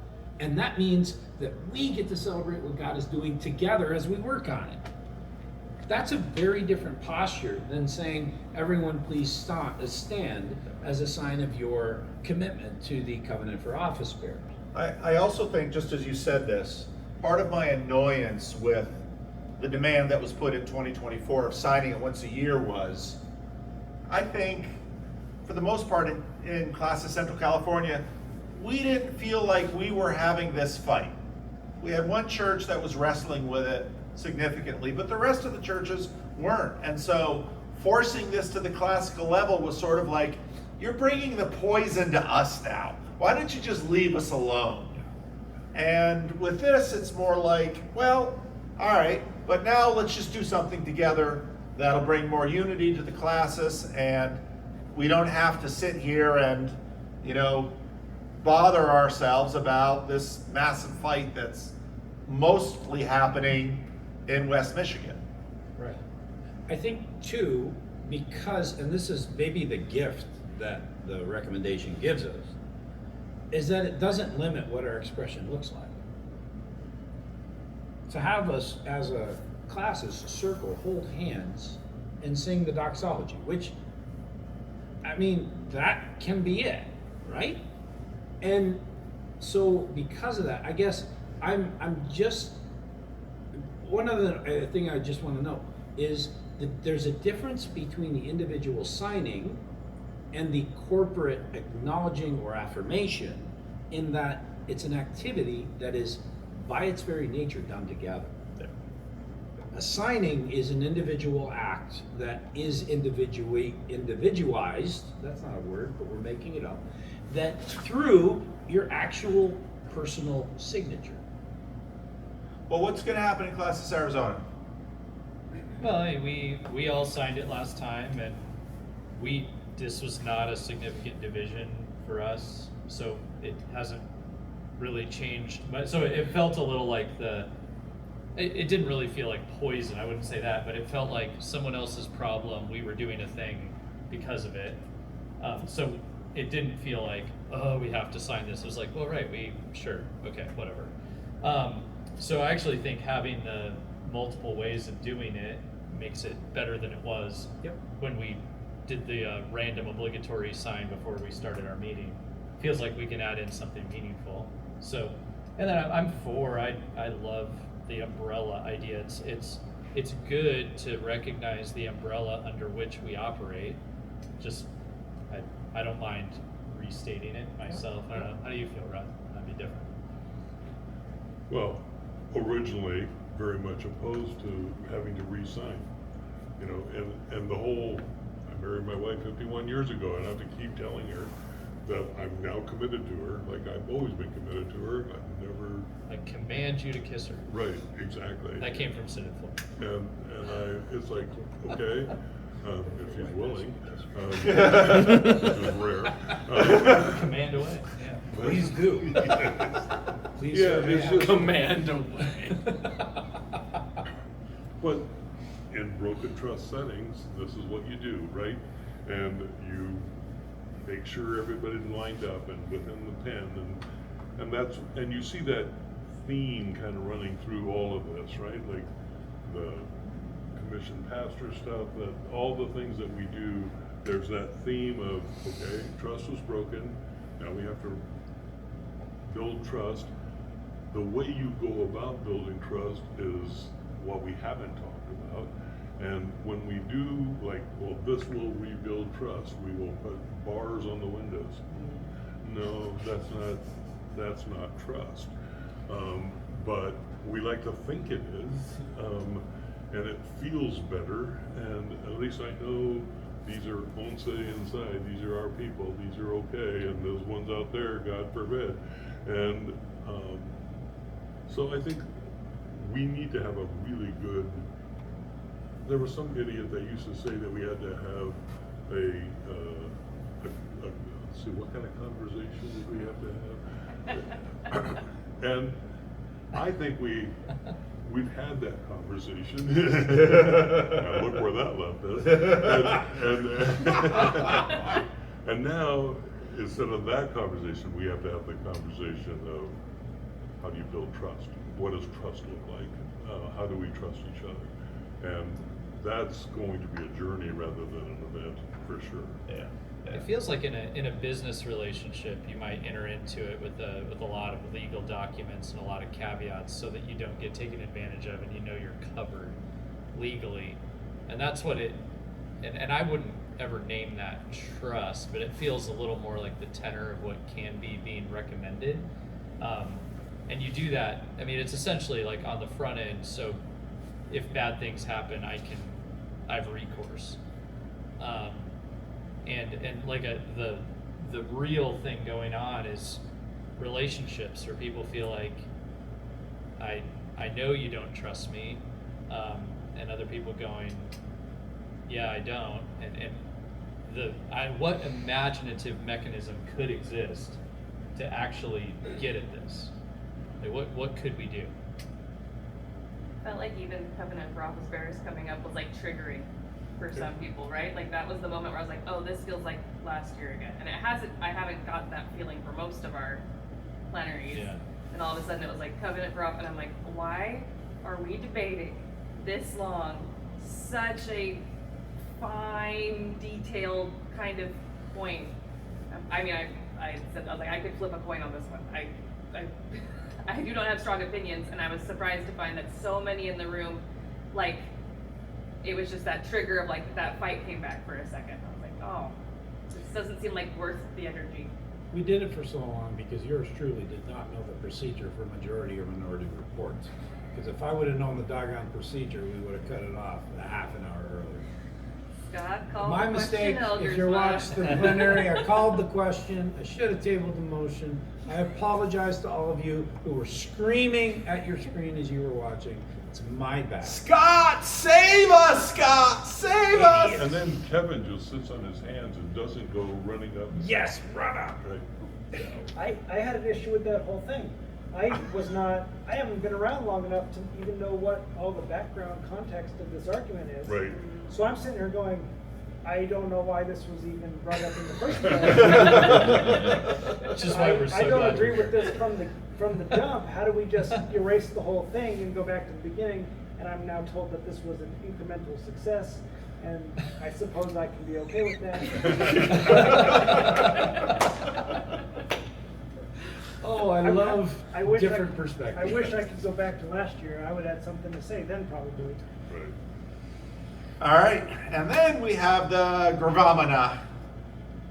And that means that we get to celebrate what God is doing together as we work on it. That's a very different posture than saying, everyone please stand as a sign of your commitment to the covenant for office bearers. I also think, just as you said this, part of my annoyance with the demand that was put in 2024 of signing it once a year was, I think, for the most part in classes Central California, we didn't feel like we were having this fight. We had one church that was wrestling with it significantly, but the rest of the churches weren't. And so forcing this to the classical level was sort of like, you're bringing the poison to us now. Why don't you just leave us alone? And with this, it's more like, well, all right, but now let's just do something together that'll bring more unity to the classes, and we don't have to sit here and, bother ourselves about this massive fight that's mostly happening in West Michigan. Right. I think too, because, and this is maybe the gift that the recommendation gives us, is that it doesn't limit what our expression looks like. To have us as a classes circle, hold hands, and sing the doxology, which, I mean, that can be it, right? And so because of that, I guess I'm just, one other thing I just want to know is that there's a difference between the individual signing and the corporate acknowledging or affirmation, in that it's an activity that is by its very nature done together. A signing is an individual act that is individualized, that's not a word, but we're making it up, that through your actual personal signature. Well, what's going to happen in Classes Arizona? Well, we all signed it last time, and this was not a significant division for us, so it hasn't really changed. But so it felt a little like it didn't really feel like poison, I wouldn't say that, but it felt like someone else's problem. We were doing a thing because of it. So it didn't feel like, oh, we have to sign this. It was like, well, right, sure, okay, whatever. So I actually think having the multiple ways of doing it makes it better than it was when we did the random obligatory sign before we started our meeting. Feels like we can add in something meaningful. So, and then I love the umbrella idea. It's good to recognize the umbrella under which we operate. Just, I don't mind restating it myself. I don't know. How do you feel, Rod? That'd be different. Well, originally very much opposed to having to re-sign, you know, and the whole, I married my wife 51 years ago, and I have to keep telling her that I'm now committed to her, like I've always been committed to her. I've never. I command you to kiss her. Right, exactly. That came from Synod Floor. And it's like, okay, if she's willing, which is rare. Command away. Yeah. Please do. Please Yeah, it's just, Command away. but in broken trust settings, this is what you do, right? And you make sure everybody's lined up and within the pen, and you see that theme kind of running through all of this, right? Like the commissioned pastor stuff, that all the things that we do, there's that theme of, okay, trust was broken, now we have to build trust. The way you go about building trust is what we haven't talked about. And when we do, like, well, this will rebuild trust, we will put bars on the windows. No, that's not trust. But we like to think it is, and it feels better, and at least I know these are once inside, these are our people, these are okay, and those ones out there, God forbid. And so I think we need to have a really good, there was some idiot that used to say that we had to have let's see, what kind of conversation did we have to have? And I think we've had that conversation. Now look where that left us. And now, instead of that conversation, we have to have the conversation of how do you build trust? What does trust look like? How do we trust each other? And that's going to be a journey rather than an event, for sure. Yeah. It feels like in a business relationship, you might enter into it with a lot of legal documents and a lot of caveats, so that you don't get taken advantage of, and you know you're covered legally. And that's what and I wouldn't ever name that trust, but it feels a little more like the tenor of what can be being recommended. And you do that, I mean, it's essentially like on the front end, so if bad things happen, I have recourse. And like the real thing going on is relationships, where people feel like I know you don't trust me, and other people going, yeah, I don't, and what imaginative mechanism could exist to actually get at this? Like what could we do? Felt like even covenant for office bearers coming up was like triggering for some people, right? Like that was the moment where I was like, oh, this feels like last year again. And I haven't got that feeling for most of our plenaries. Yeah. And all of a sudden it was like covenant for office, and I'm like, why are we debating this long, such a fine, detailed kind of point? I mean, I said, I was like, I could flip a coin on this one. I do not have strong opinions, and I was surprised to find that so many in the room, like, it was just that trigger of like, that fight came back for a second. I was like, oh, this doesn't seem like worth the energy. We did it for so long because yours truly did not know the procedure for majority or minority reports. Because if I would have known the doggone procedure, we would have cut it off a half an hour earlier. Scott called My the mistake, question, if you watched the plenary, I called the question, I should have tabled the motion. I apologize to all of you who were screaming at your screen as you were watching. It's my bad. Scott, save us, Scott, save us! And then Kevin just sits on his hands and doesn't go running up. Yes, run up. Right. I had an issue with that whole thing. I haven't been around long enough to even know what all the background context of this argument is. Right. So I'm sitting here going, I don't know why this was even brought up in the first place. Which is why we're so I don't glad agree you're with here. this from the jump. How do we just erase the whole thing and go back to the beginning? And I'm now told that this was an incremental success, and I suppose I can be okay with that. Oh, I love wish different perspectives. I wish I could go back to last year. I would have something to say then probably. Right. All right, and then we have the Gravamina,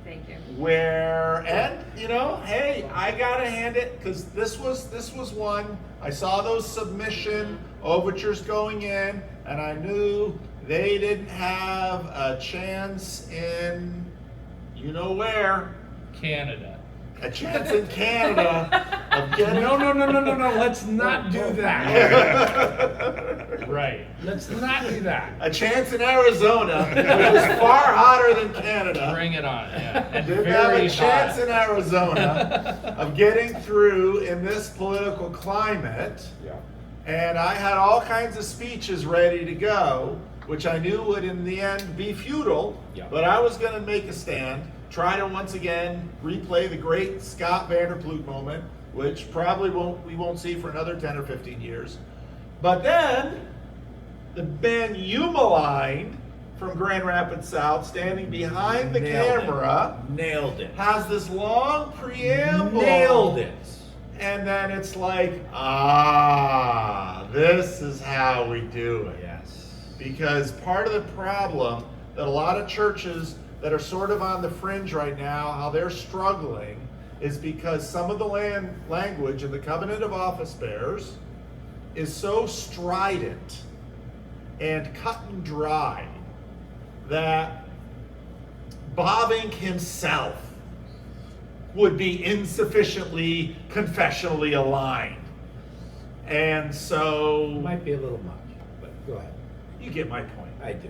Thank you. and you know, hey, I gotta hand it, because this was one, I saw those submission overtures going in, and I knew they didn't have a chance in, you know where, Canada. a chance in Canada of getting. No, let's not do that. Right. Let's not do that. A chance in Arizona, which is far hotter than Canada. Bring it on, yeah. And Didn't have very a chance hot. in Arizona of getting through in this political climate. Yeah. And I had all kinds of speeches ready to go, which I knew would in the end be futile. Yeah. But I was going to make a stand, try to once again replay the great Scott Vanderploeg moment, which probably we won't see for another 10 or 15 years. But then the Ben Yuma line from Grand Rapids South, standing behind the camera, Nailed it. has this long preamble. Nailed it. And then it's like, this is how we do it. Yes. Because part of the problem that a lot of churches that are sort of on the fringe right now, how they're struggling, is because some of the language in the covenant of office bearers is so strident and cut and dry that Bobbing himself would be insufficiently confessionally aligned. And so Might be a little much, but go ahead. you get my point. I do.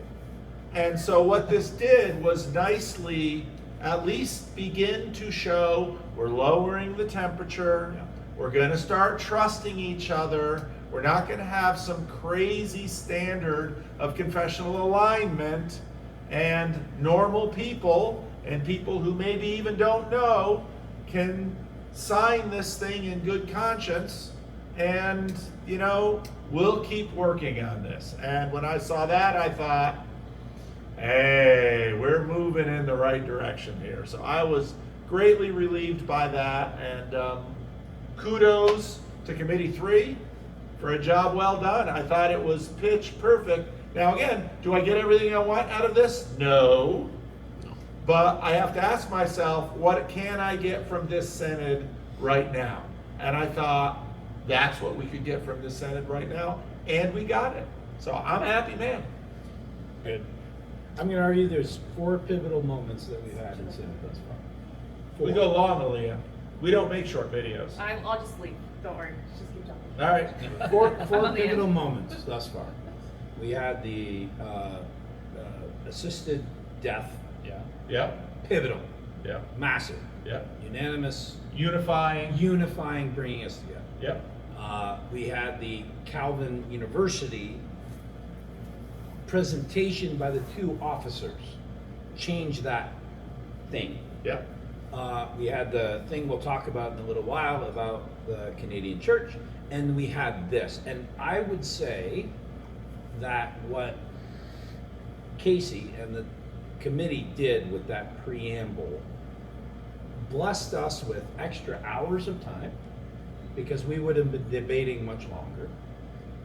And so what this did was nicely at least begin to show we're lowering the temperature. Yeah. We're going to start trusting each other. We're not going to have some crazy standard of confessional alignment, and normal people and people who maybe even don't know can sign this thing in good conscience, and you know, we'll keep working on this. And when I saw that, I thought, hey, we're moving in the right direction here. So I was greatly relieved by that, and kudos to Committee 3 for a job well done. I thought it was pitch perfect. Now again, do I get everything I want out of this? No. But I have to ask myself, what can I get from this Synod right now? And I thought, that's what we could get from this Synod right now, and we got it. So I'm a happy man. Good. I'm going to argue there's 4 pivotal moments that we've had in Synod thus far. 4. We go long, Aaliyah. We don't make short videos. I'll just leave. Don't worry. Just keep talking. All right. 4 I'm on the pivotal end. moments thus far. We had the assisted death, Yeah. Yep. pivotal, Yep. massive, Yep. unanimous, Unifying. unifying, bringing us together. Yep. We had the Calvin University presentation by the two officers. Change that thing. Yeah. We had the thing we'll talk about in a little while about the Canadian church, and we had this. And I would say that what Casey and the committee did with that preamble blessed us with extra hours of time, because we would have been debating much longer.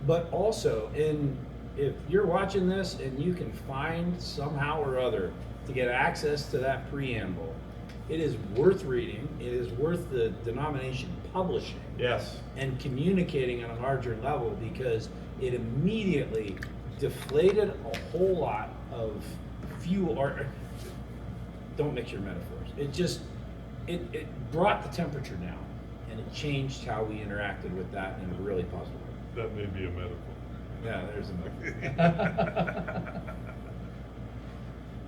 But also, if you're watching this and you can find somehow or other to get access to that preamble, it is worth reading. It is worth the denomination publishing Yes. and communicating on a larger level, because it immediately deflated a whole lot of fuel, or don't mix your metaphors. It brought the temperature down, and it changed how we interacted with that in a really positive way. That may be a metaphor. Yeah, there's a metaphor.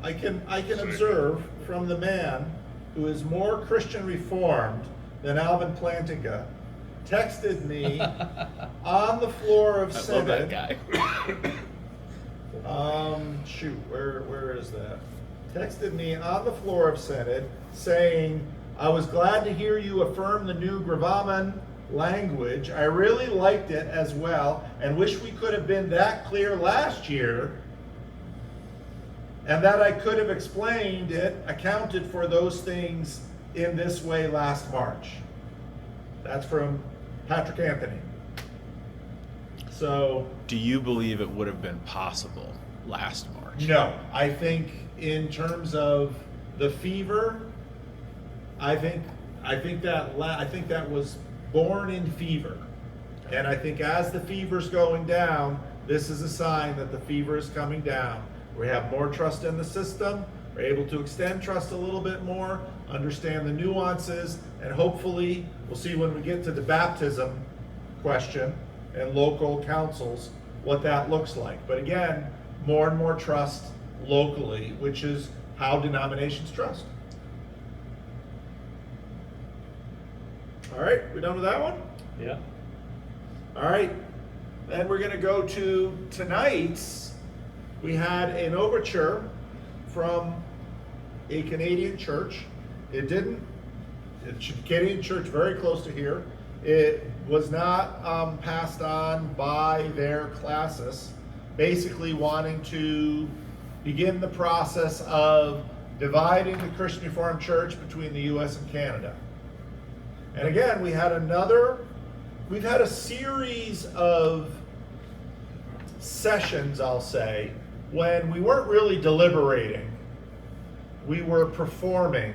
I can observe from the man who is more Christian reformed than Alvin Plantinga texted me on the floor of I love Synod. that guy. Shoot, where is that? Texted me on the floor of Synod saying, I was glad to hear you affirm the new gravamen language. I really liked it as well and wish we could have been that clear last year, and that I could have explained it, accounted for those things in this way last March. That's from Patrick Anthony. So, Do you believe it would have been possible last March? no, I think in terms of the fever, I think that was born in fever. And I think as the fever's going down, this is a sign that the fever is coming down. We have more trust in the system, we're able to extend trust a little bit more, understand the nuances, and hopefully, we'll see when we get to the baptism question and local councils, what that looks like. But again, more and more trust locally, which is how denominations trust. All right, we done with that one? Yeah. All right, then we're going to go to tonight's. We had an overture from a Canadian church. It's a Canadian church very close to here. It was not passed on by their classis, basically wanting to begin the process of dividing the Christian Reformed Church between the U.S. and Canada. And again, we've had a series of sessions, I'll say, when we weren't really deliberating. We were performing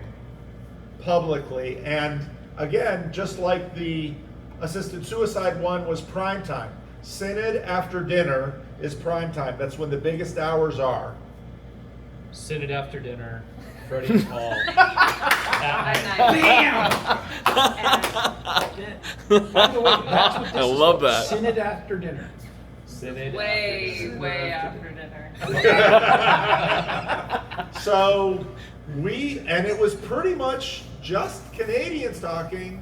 publicly. And again, just like the assisted suicide one was prime time, Synod after dinner is prime time. That's when the biggest hours are. Synod after dinner, Freddie and Paul. By the way, that's what this I is love called, that. Synod after dinner. Synod Way after dinner. So and it was pretty much just Canadians talking,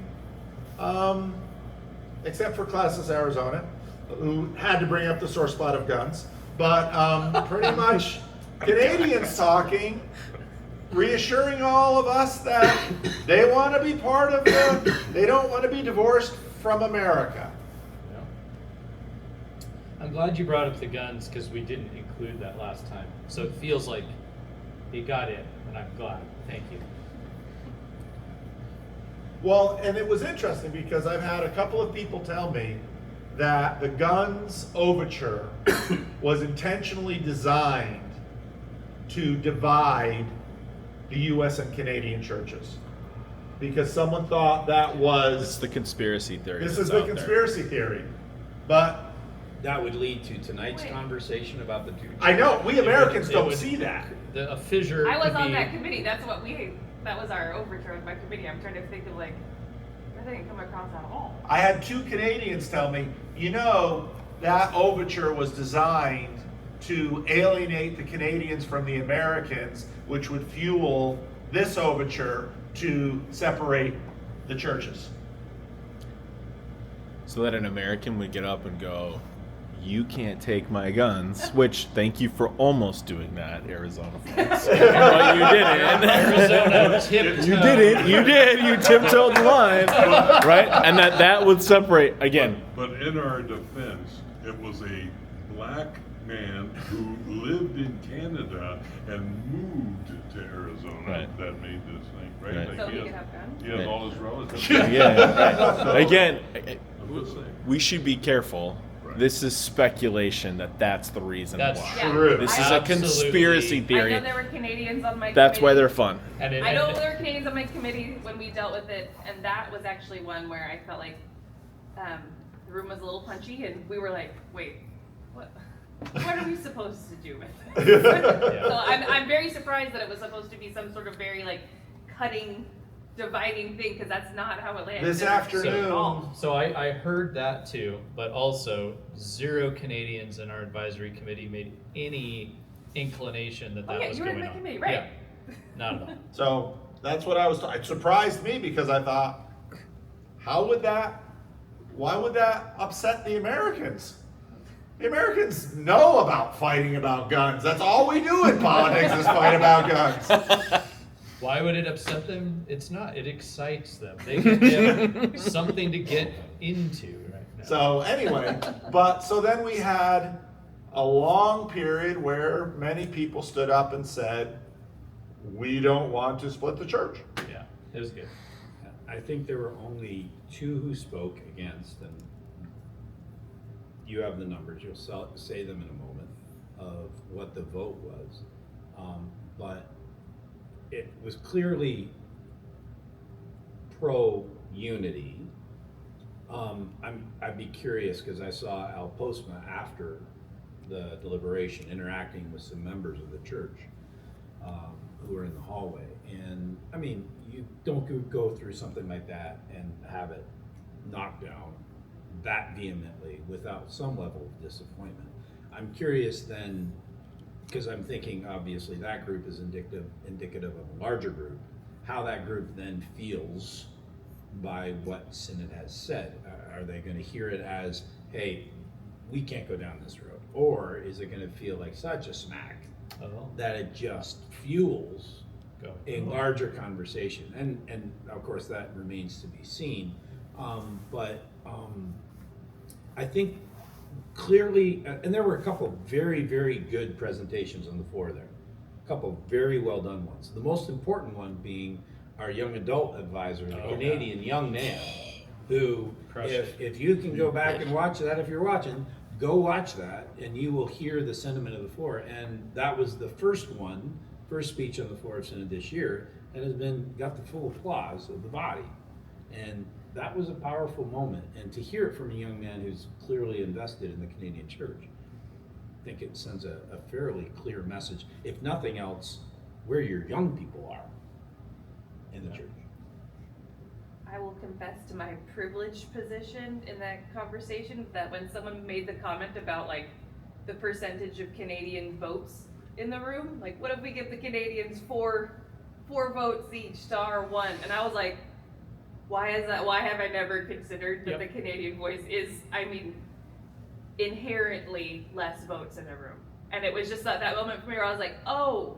except for Classis Arizona, who had to bring up the sore spot of guns. But pretty much Canadians talking, reassuring all of us that they want to be part of they don't want to be divorced from America. I'm glad you brought up the guns, because we didn't include that last time. So it feels like it got in, and I'm glad. Thank you. Well, and it was interesting because I've had a couple of people tell me that the guns overture was intentionally designed to divide the U.S. and Canadian churches, because someone thought that It's was the conspiracy theory. this that's is the out there. conspiracy theory. But That would lead to tonight's Wait. conversation about the two. I know we Americans It don't would- see that. A fissure. I was could on be- that committee. That was our overture of my committee. I'm trying to think of that didn't come across at all. I had two Canadians tell me, that overture was designed to alienate the Canadians from the Americans, which would fuel this overture to separate the churches. so that an American would get up and go, "You can't take my guns," which, thank you for almost doing that, Arizona folks. But you didn't. Arizona tiptoed. You didn't. You did. You tiptoed the line, right? And that would separate again. But in our defense, it was a black man who lived in Canada and moved to Arizona Right. that made this thing, right? Right. Like So he he has, could have guns? he has all his relatives. Yeah. Right. Again, I'm just saying. we should be careful. Right. This is speculation that's the reason That's why. Yeah. True. This is a Absolutely. conspiracy I theory. know there were Canadians on my That's why committee. they're fun. And I know there were Canadians on my committee when we dealt with it, and that was actually one where I felt like the room was a little punchy, and we were like, wait, what are we supposed to do with this? So I'm very surprised that it was supposed to be some sort of very like cutting, dividing thing, because that's not how it landed. This At afternoon, all. So I heard that too, but also 0 Canadians in our advisory committee made any inclination that Oh, yeah, was you were in going my on. committee, right. Yeah, not at all. so that's what I was. It surprised me because I thought, why would that upset the Americans? The Americans know about fighting about guns. That's all we do in politics is fight about guns. Why would it upset them? It's not. It excites them. They get something to get into right now. So anyway, so then we had a long period where many people stood up and said, we don't want to split the church. Yeah, it was good. I think there were only 2 who spoke against, and you have the numbers, you'll say them in a moment, of what the vote was. But it was clearly pro-unity. I'd be curious, because I saw Al Postma after the deliberation interacting with some members of the church who were in the hallway. And I mean, you don't go through something like that and have it knocked down that vehemently without some level of disappointment. I'm curious then, because I'm thinking obviously that group is indicative of a larger group, how that group then feels by what Synod has said. Are they going to hear it as, hey, we can't go down this road? Or is it going to feel like such a smack that it just fuels a larger conversation? And of course that remains to be seen. But I think clearly, and there were a couple very, very good presentations on the floor there. A couple very well done ones. The most important one being our young adult advisor, the Canadian young man, who, if you can go back and watch that, if you're watching, go watch that, and you will hear the sentiment of the floor. And that was the first speech on the floor of Synod this year, that has got the full applause of the body. And that was a powerful moment. And to hear it from a young man who's clearly invested in the Canadian church, I think it sends a fairly clear message, if nothing else, where your young people are in the church. I will confess to my privileged position in that conversation, that when someone made the comment about like the percentage of Canadian votes in the room, like what if we give the Canadians four votes each to our 1? And I was like, why is that? Why have I never considered that the Canadian voice is, I mean, inherently less votes in a room? And it was just that moment for me where I was like, oh,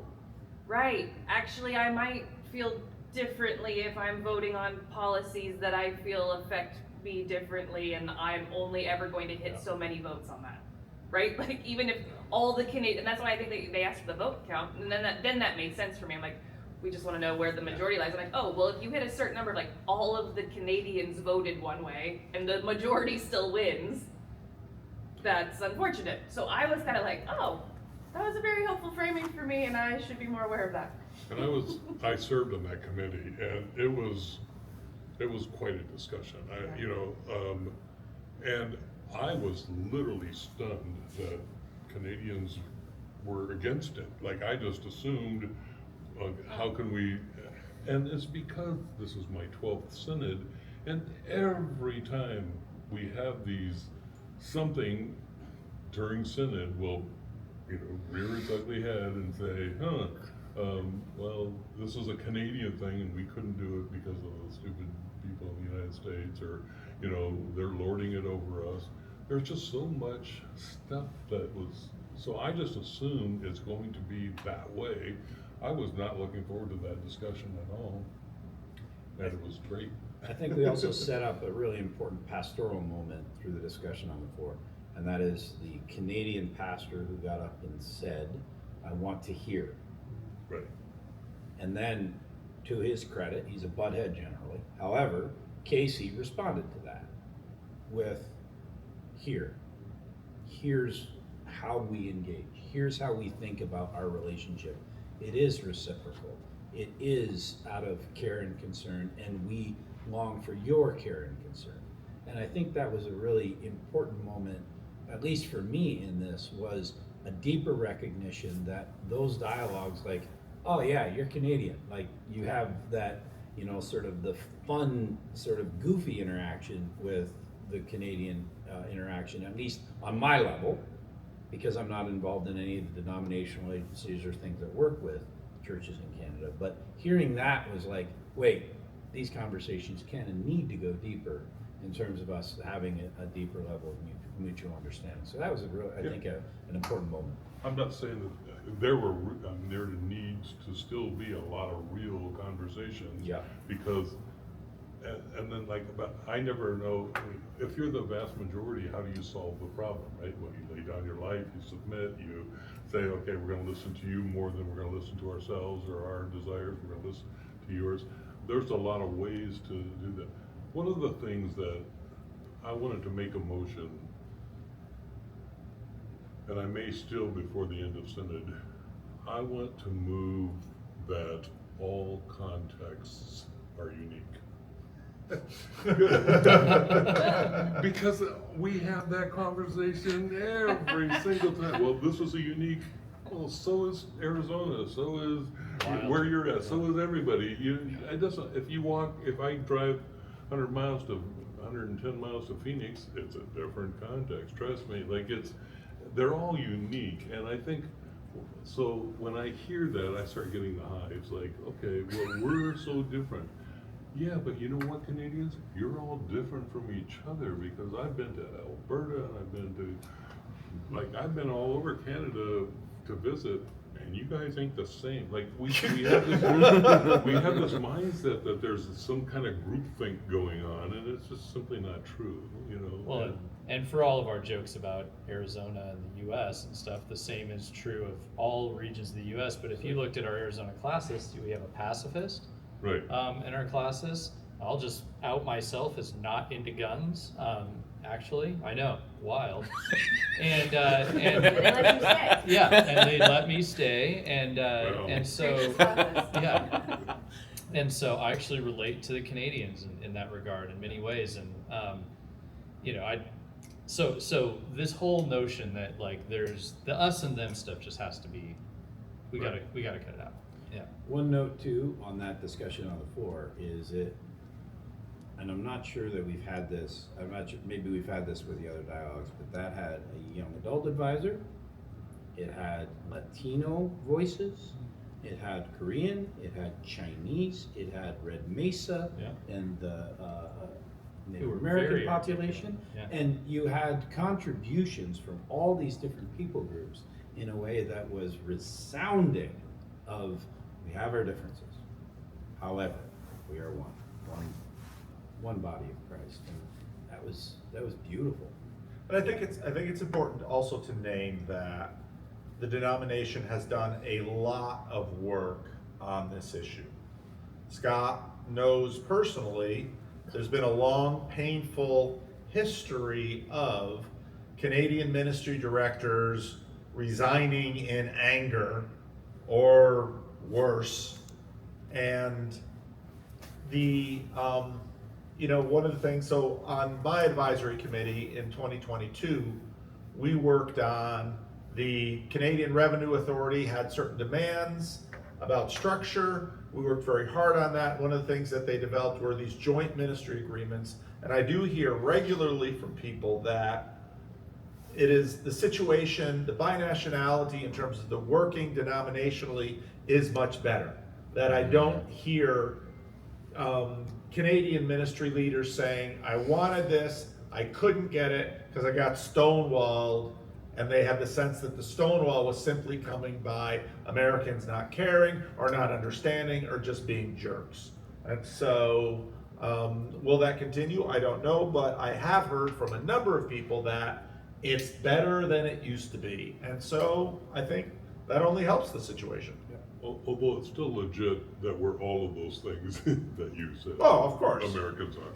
right, actually I might feel differently if I'm voting on policies that I feel affect me differently, and I'm only ever going to hit so many votes on that, right? Like even if all the Canadian, and that's why I think they asked for the vote count, and then that made sense for me. I'm like, we just want to know where the majority lies. I'm like, oh, well, if you hit a certain number, like all of the Canadians voted one way, and the majority still wins, that's unfortunate. So I was kind of like, oh, that was a very helpful framing for me, and I should be more aware of that. And I served on that committee, and it was quite a discussion. And I was literally stunned that Canadians were against it. Like I just assumed, how can we? And it's because this is my 12th synod, and every time we have something during synod will, rear its ugly head and say, well, this is a Canadian thing and we couldn't do it because of the stupid people in the United States, or, you know, they're lording it over us. There's just so much stuff that was, so I just assumed it's going to be that way. I was not looking forward to that discussion at all, and it was great. I think we also set up a really important pastoral moment through the discussion on the floor, and that is the Canadian pastor who got up and said, "I want to hear." Right. And then, to his credit, he's a butthead generally. However, Casey responded to that with, here's how we engage. Here's how we think about our relationship. It is reciprocal. It is out of care and concern, and we long for your care and concern. And I think that was a really important moment, at least for me in this, was a deeper recognition that those dialogues, like, oh yeah, you're Canadian. Like, you have that, you know, sort of the fun, sort of goofy interaction with the Canadian interaction, at least on my level, because I'm not involved in any of the denominational agencies or things that work with churches in Canada. But hearing that was like, wait, these conversations can and need to go deeper in terms of us having a deeper level of mutual understanding. So that was a real, I think, an important moment. I'm not saying that there needs to still be a lot of real conversations. Yeah. Because, and then like, but I never know, I mean, if you're the vast majority, how do you solve the problem, right? Well, you lay down your life, you submit, you say, okay, we're gonna listen to you more than we're gonna listen to ourselves or our desires, we're gonna listen to yours. There's a lot of ways to do that. One of the things that I wanted to make a motion, and I may still before the end of Synod, I want to move that all contexts are unique. Because we have that conversation every single time. Well, this is a unique, well, so is Arizona, so is where you're at, so is everybody. It doesn't, if I drive 100 miles to 110 miles to Phoenix, it's a different context, trust me. Like, they're all unique, and I think, so when I hear that, I start getting the hives, like, okay, well, we're so different. Yeah, but you know what, Canadians? You're all different from each other, because I've been to Alberta, and I've been all over Canada to visit, and you guys ain't the same. Like, we have this mindset that there's some kind of groupthink going on, and it's just simply not true, you know? Well, and for all of our jokes about Arizona and the US and stuff, the same is true of all regions of the US. But if you looked at our Arizona classes, we have a pacifist Right. in our classes. I'll just out myself as not into guns. Actually, I know, wild. And They let you stay. yeah, and they let me stay, and so yeah, and so I actually relate to the Canadians in that regard in many ways, and you know, so this whole notion that like there's the us and them stuff just has to be, we gotta cut it out. Yeah. One note too on that discussion on the floor is it, and I'm not sure that we've had this, I'm not sure, maybe we've had this with the other dialogues, but that had a young adult advisor, it had Latino voices, it had Korean, it had Chinese, it had Red Mesa, Yeah. and the Who Native were American very population, Yeah. and you had contributions from all these different people groups in a way that was resounding of, we have our differences, however, we are one body of Christ, and that was beautiful. But I think it's important also to name that the denomination has done a lot of work on this issue. Scott knows personally there's been a long, painful history of Canadian ministry directors resigning in anger or worse. And the, one of the things, so on my advisory committee in 2022, we worked on the Canadian Revenue Authority had certain demands about structure. We worked very hard on that. One of the things that they developed were these joint ministry agreements. And I do hear regularly from people that it is the situation, the binationality in terms of the working denominationally is much better. That I don't hear Canadian ministry leaders saying, I wanted this, I couldn't get it because I got stonewalled, and they had the sense that the stonewall was simply coming by Americans not caring or not understanding or just being jerks. And so, will that continue? I don't know, but I have heard from a number of people that it's better than it used to be. And so I think that only helps the situation. Although it's still legit that we're all of those things that you said. Oh, of course. Americans are.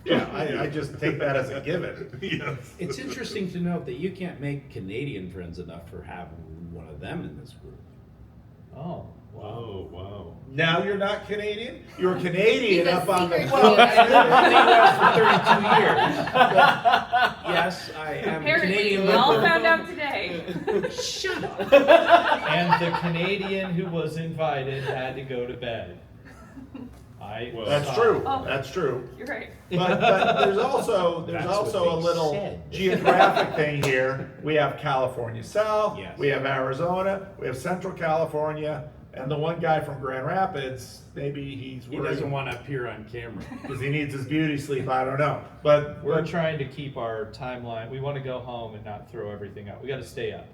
Yeah, I just take that as a given. Yes. It's interesting to note that you can't make Canadian friends enough for having one of them in this group. Oh, wow. Oh, wow. Now you're not Canadian? You're Canadian He's a up on the... secret Well, I lived in the US for 32 years. But yes, I am Apparently, Canadian. we all but- found out today. Shut up. And the Canadian who was invited had to go to bed. Well, That's true, Oh. that's true. You're right. But there's also That's what a they little said. geographic thing here. We have California South, Yes. we have Arizona, we have Central California, and the one guy from Grand Rapids, maybe he's He worried doesn't want to appear on camera. because he needs his beauty sleep, I don't know. But We're trying to keep our timeline. We want to go home and not throw everything out. We got to stay up.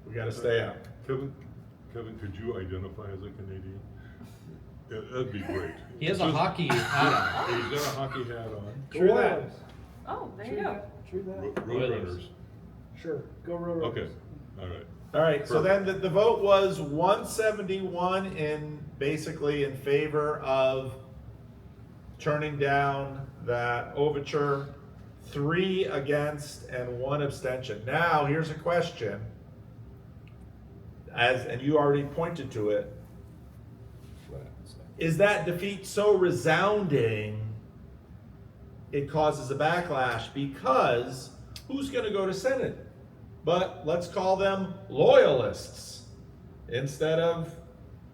we gotta stay up. Kevin, could you identify as a Canadian? Yeah, that'd be great. He has a hockey hat on. He's got a hockey hat on. True that. Oilers. Oh, there True you go. that. True that. Roadrunners. Sure. Go Road Okay, all right. All right, so then the vote was 171 basically in favor of turning down that overture, 3 against, and 1 abstention. Now, here's a question, and you already pointed to it. Is that defeat so resounding it causes a backlash? Because who's going to go to Synod? But let's call them loyalists instead of,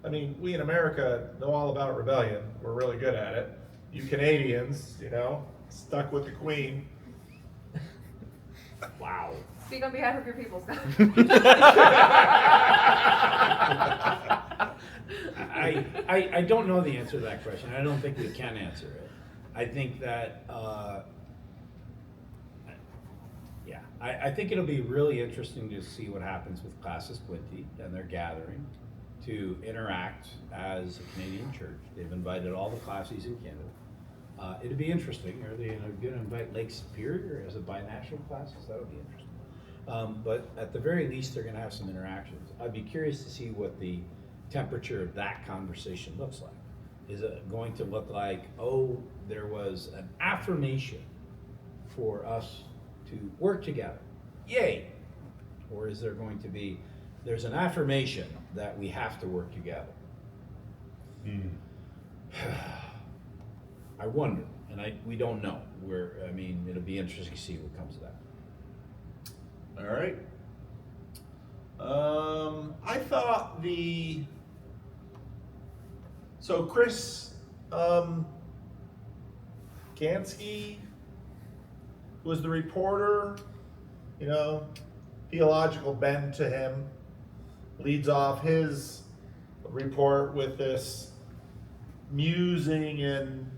I mean, we in America know all about rebellion. We're really good at it. You Canadians, stuck with the Queen. Wow. Speak on behalf of your people, Scott. I don't know the answer to that question. I don't think we can answer it. I think that, I think it'll be really interesting to see what happens with Classis Quinty and their gathering to interact as a Canadian church. They've invited all the classes in Canada. It'll be interesting. Are they going to invite Lake Superior as a binational classes? That'll be interesting. But at the very least, they're going to have some interactions. I'd be curious to see what the temperature of that conversation looks like. Is it going to look like, oh, there was an affirmation for us to work together? Yay! Or is there going to be, there's an affirmation that we have to work together? I wonder, and we don't know. It'll be interesting to see what comes of that. All right. I thought so Chris Gansky was the reporter, theological bend to him, leads off his report with this musing and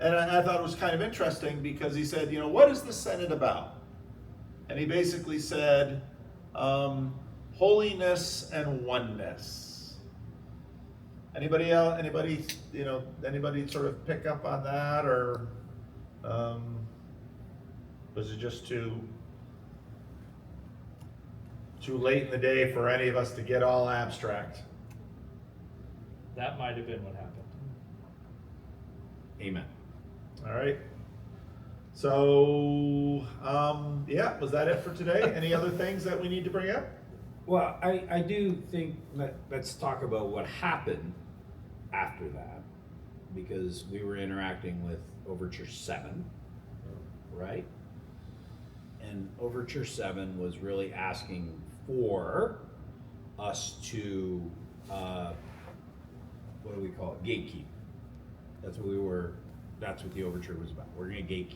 I thought it was kind of interesting because he said, what is the Synod about? And he basically said, holiness and oneness. Anybody else? Anybody sort of pick up on that, or was it just too late in the day for any of us to get all abstract? That might have been what happened. Amen. All right. So, was that it for today? Any other things that we need to bring up? Well, I do think let's talk about what happened after that, because we were interacting with Overture 7, right? And Overture 7 was really asking for us to, what do we call it? Gatekeep. That's what the overture was about. We're going to gatekeep.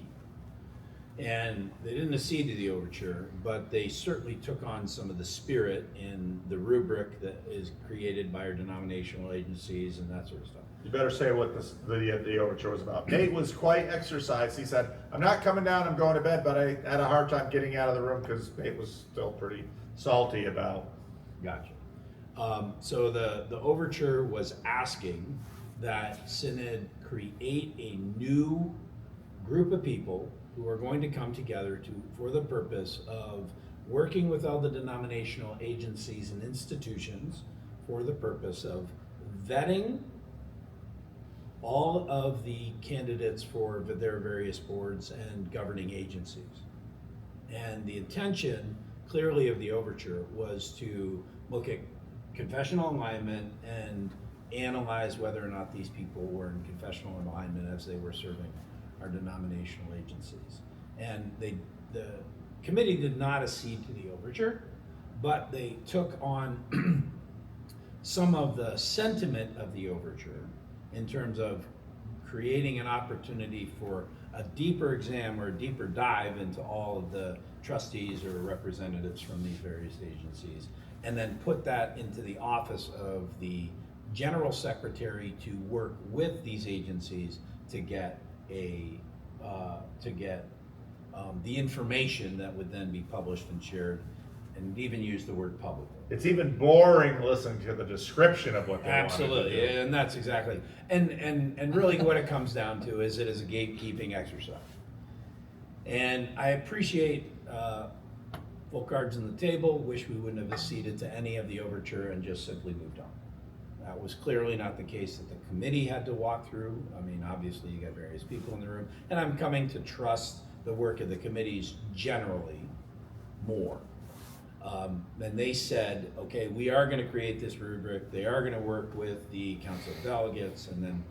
And they didn't accede to the overture, but they certainly took on some of the spirit in the rubric that is created by our denominational agencies and that sort of stuff. You better say what the overture was about. Nate was quite exercised. He said, I'm not coming down, I'm going to bed, but I had a hard time getting out of the room because Nate was still pretty salty about. Gotcha. So the overture was asking that Synod create a new group of people who are going to come together for the purpose of working with all the denominational agencies and institutions for the purpose of vetting all of the candidates for their various boards and governing agencies. And the intention, clearly, of the overture was to look at confessional alignment and analyze whether or not these people were in confessional alignment as they were serving our denominational agencies. And the committee did not accede to the overture, but they took on some of the sentiment of the overture in terms of creating an opportunity for a deeper exam or a deeper dive into all of the trustees or representatives from these various agencies, and then put that into the office of the general secretary to work with these agencies to get the information that would then be published and shared, and even use the word publicly. It's even boring listening to the description of what they Absolutely, wanted to do. and that's exactly, and really what it comes down to is it is a gatekeeping exercise. And I appreciate full cards on the table, wish we wouldn't have acceded to any of the overture and just simply moved on. That was clearly not the case that the committee had to walk through. I mean, obviously you got various people in the room, and I'm coming to trust the work of the committees generally more. And they said, okay, we are gonna create this rubric, they are gonna work with the council of delegates, and then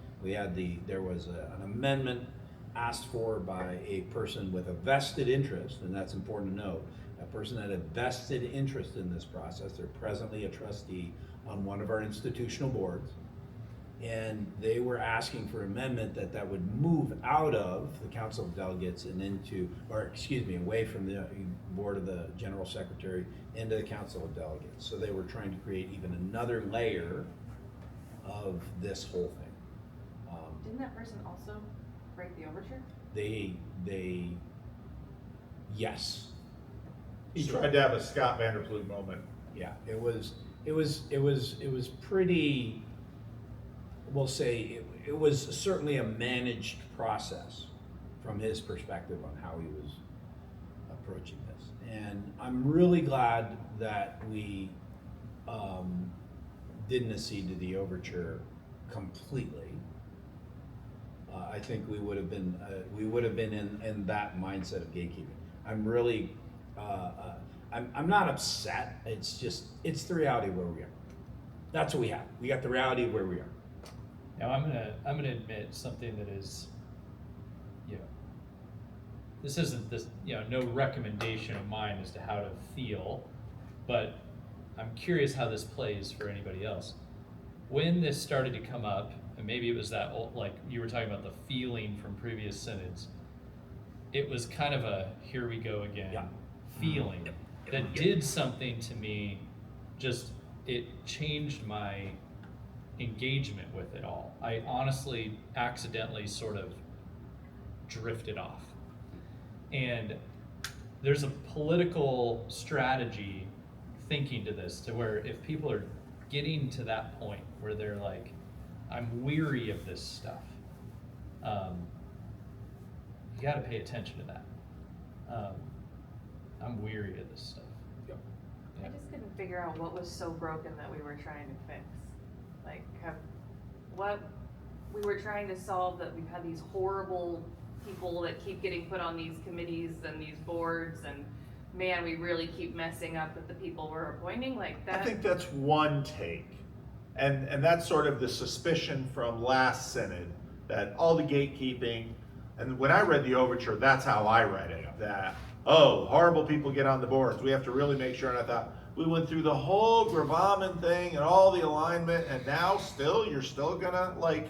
there was an amendment asked for by a person with a vested interest, and that's important to note. A person had a vested interest in this process. They're presently a trustee on one of our institutional boards. And they were asking for amendment that would move out of the council of delegates and away from the board of the general secretary into the council of delegates. So they were trying to create even another layer of this whole thing. Didn't that person also break the overture? Yes. He tried to have a Scott Vanderploeg moment. Yeah, it was pretty, we'll say, it was certainly a managed process from his perspective on how he was approaching this. And I'm really glad that we didn't accede to the overture completely. I think we would have been in that mindset of gatekeeping. I'm really, I'm not upset. It's just, it's the reality of where we are. That's what we have. We got the reality of where we are. Now I'm gonna admit something that is, this isn't no recommendation of mine as to how to feel, but I'm curious how this plays for anybody else. When this started to come up, and maybe it was that old, like you were talking about the feeling from previous synods, it was kind of a here we go again feeling that did something to me. Just it changed my engagement with it all. I honestly accidentally sort of drifted off. And there's a political strategy thinking to this, to where if people are getting to that point where they're like, I'm weary of this stuff, you got to pay attention to that. I'm weary of this stuff. Yep. I just couldn't figure out what was so broken that we were trying to fix. Like, what we were trying to solve, that we've had these horrible people that keep getting put on these committees and these boards, and man, we really keep messing up with the people we're appointing, like that. I think that's one take. And that's sort of the suspicion from last synod, that all the gatekeeping, and when I read the overture, that's how I read it, that, oh, horrible people get on the boards, we have to really make sure. And I thought, we went through the whole gravamen thing and all the alignment, and now you're still gonna like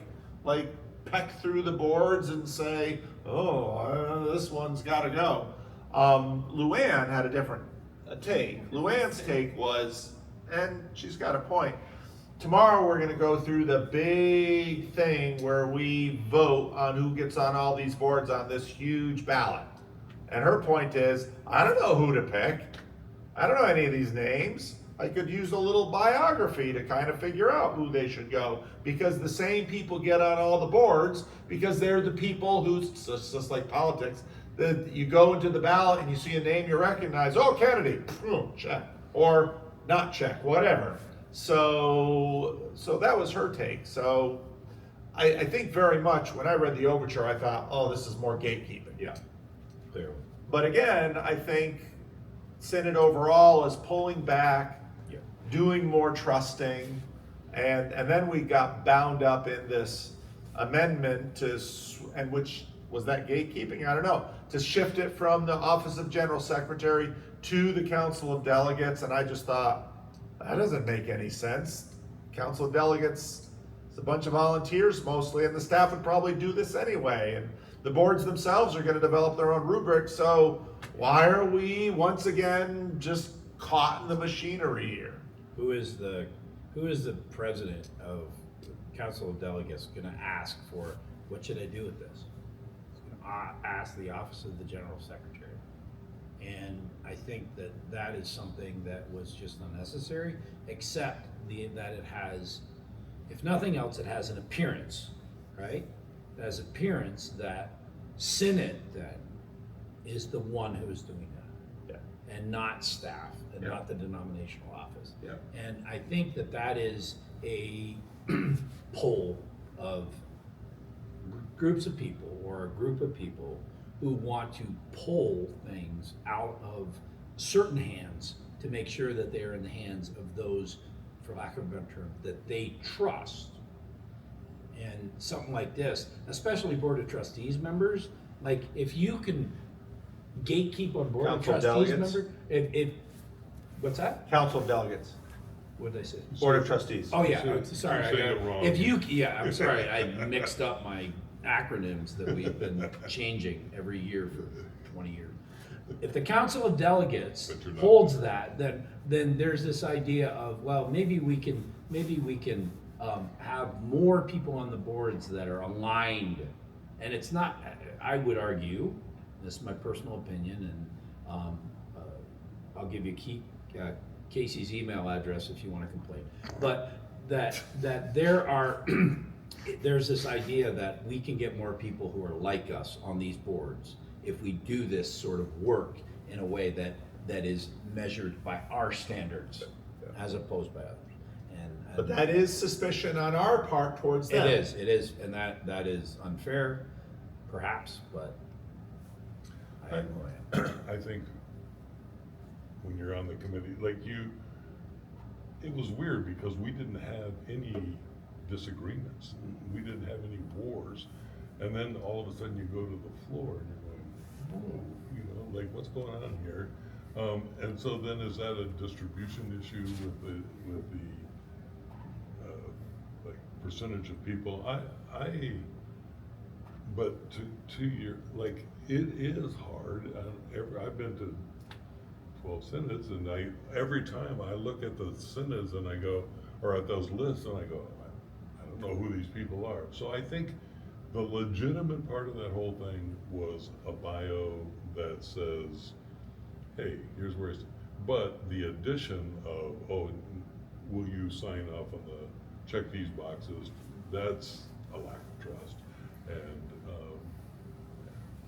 peck through the boards and say, oh, this one's gotta go. Luann had a different take. Luann's take was, and she's got a point, tomorrow we're gonna go through the big thing where we vote on who gets on all these boards on this huge ballot. And her point is, I don't know who to pick. I don't know any of these names. I could use a little biography to kind of figure out who they should go, because the same people get on all the boards because they're the people who, it's just like politics, that you go into the ballot and you see a name you recognize, oh, Kennedy, check, or not check, whatever. So that was her take. So I think very much when I read the overture, I thought, oh, this is more gatekeeping. Yeah, clearly. But again, I think Synod overall is pulling back, doing more trusting, and then we got bound up in this amendment and which was that gatekeeping? I don't know, to shift it from the Office of General Secretary to the Council of Delegates, and I just thought, that doesn't make any sense. Council of Delegates, it's a bunch of volunteers mostly, and the staff would probably do this anyway, and the boards themselves are gonna develop their own rubric, so why are we once again just caught in the machinery here? Who is the president of the Council of Delegates gonna ask for, what should I do with this? He's gonna ask the Office of the General Secretary. And I think that is something that was just unnecessary, except that it has, if nothing else, it has an appearance, right? It has appearance that Synod then is the one who is doing that. Yeah. And not staff, and not the denominational office. Yeah. And I think that is a poll of groups of people, or a group of people who want to pull things out of certain hands to make sure that they are in the hands of those, for lack of a better term, that they trust. And something like this, especially Board of Trustees members, like if you can gatekeep on Board Council of Trustees delegates. member, if what's that? Council of Delegates, What did I say? Board of Trustees. Oh yeah, So- sorry. you're saying it wrong. I'm sorry. I mixed up my acronyms that we've been changing every year for 20 years. If the Council of Delegates But you're not. holds that, then there's this idea of, well, maybe we can have more people on the boards that are aligned, and it's not. I would argue, this is my personal opinion, and I'll give you Casey's email address if you want to complain. But that there's this idea that we can get more people who are like us on these boards if we do this sort of work in a way that is measured by our standards as opposed by others. But that is suspicion on our part towards them. It is, and that is unfair, perhaps, but I have no idea. I think when you're on the committee, it was weird because we didn't have any disagreements. We didn't have any wars. And then all of a sudden you go to the floor and you're going, whoa, what's going on here? And so then is that a distribution issue with the percentage of people? But to your, it is hard. I've been to 12 synods, and every time I look at the synods and I go, or at those lists, and I go, I don't know who these people are. So I think the legitimate part of that whole thing was a bio that says, hey, here's where it's, but the addition of, will you sign off on check these boxes, that's a lack of trust.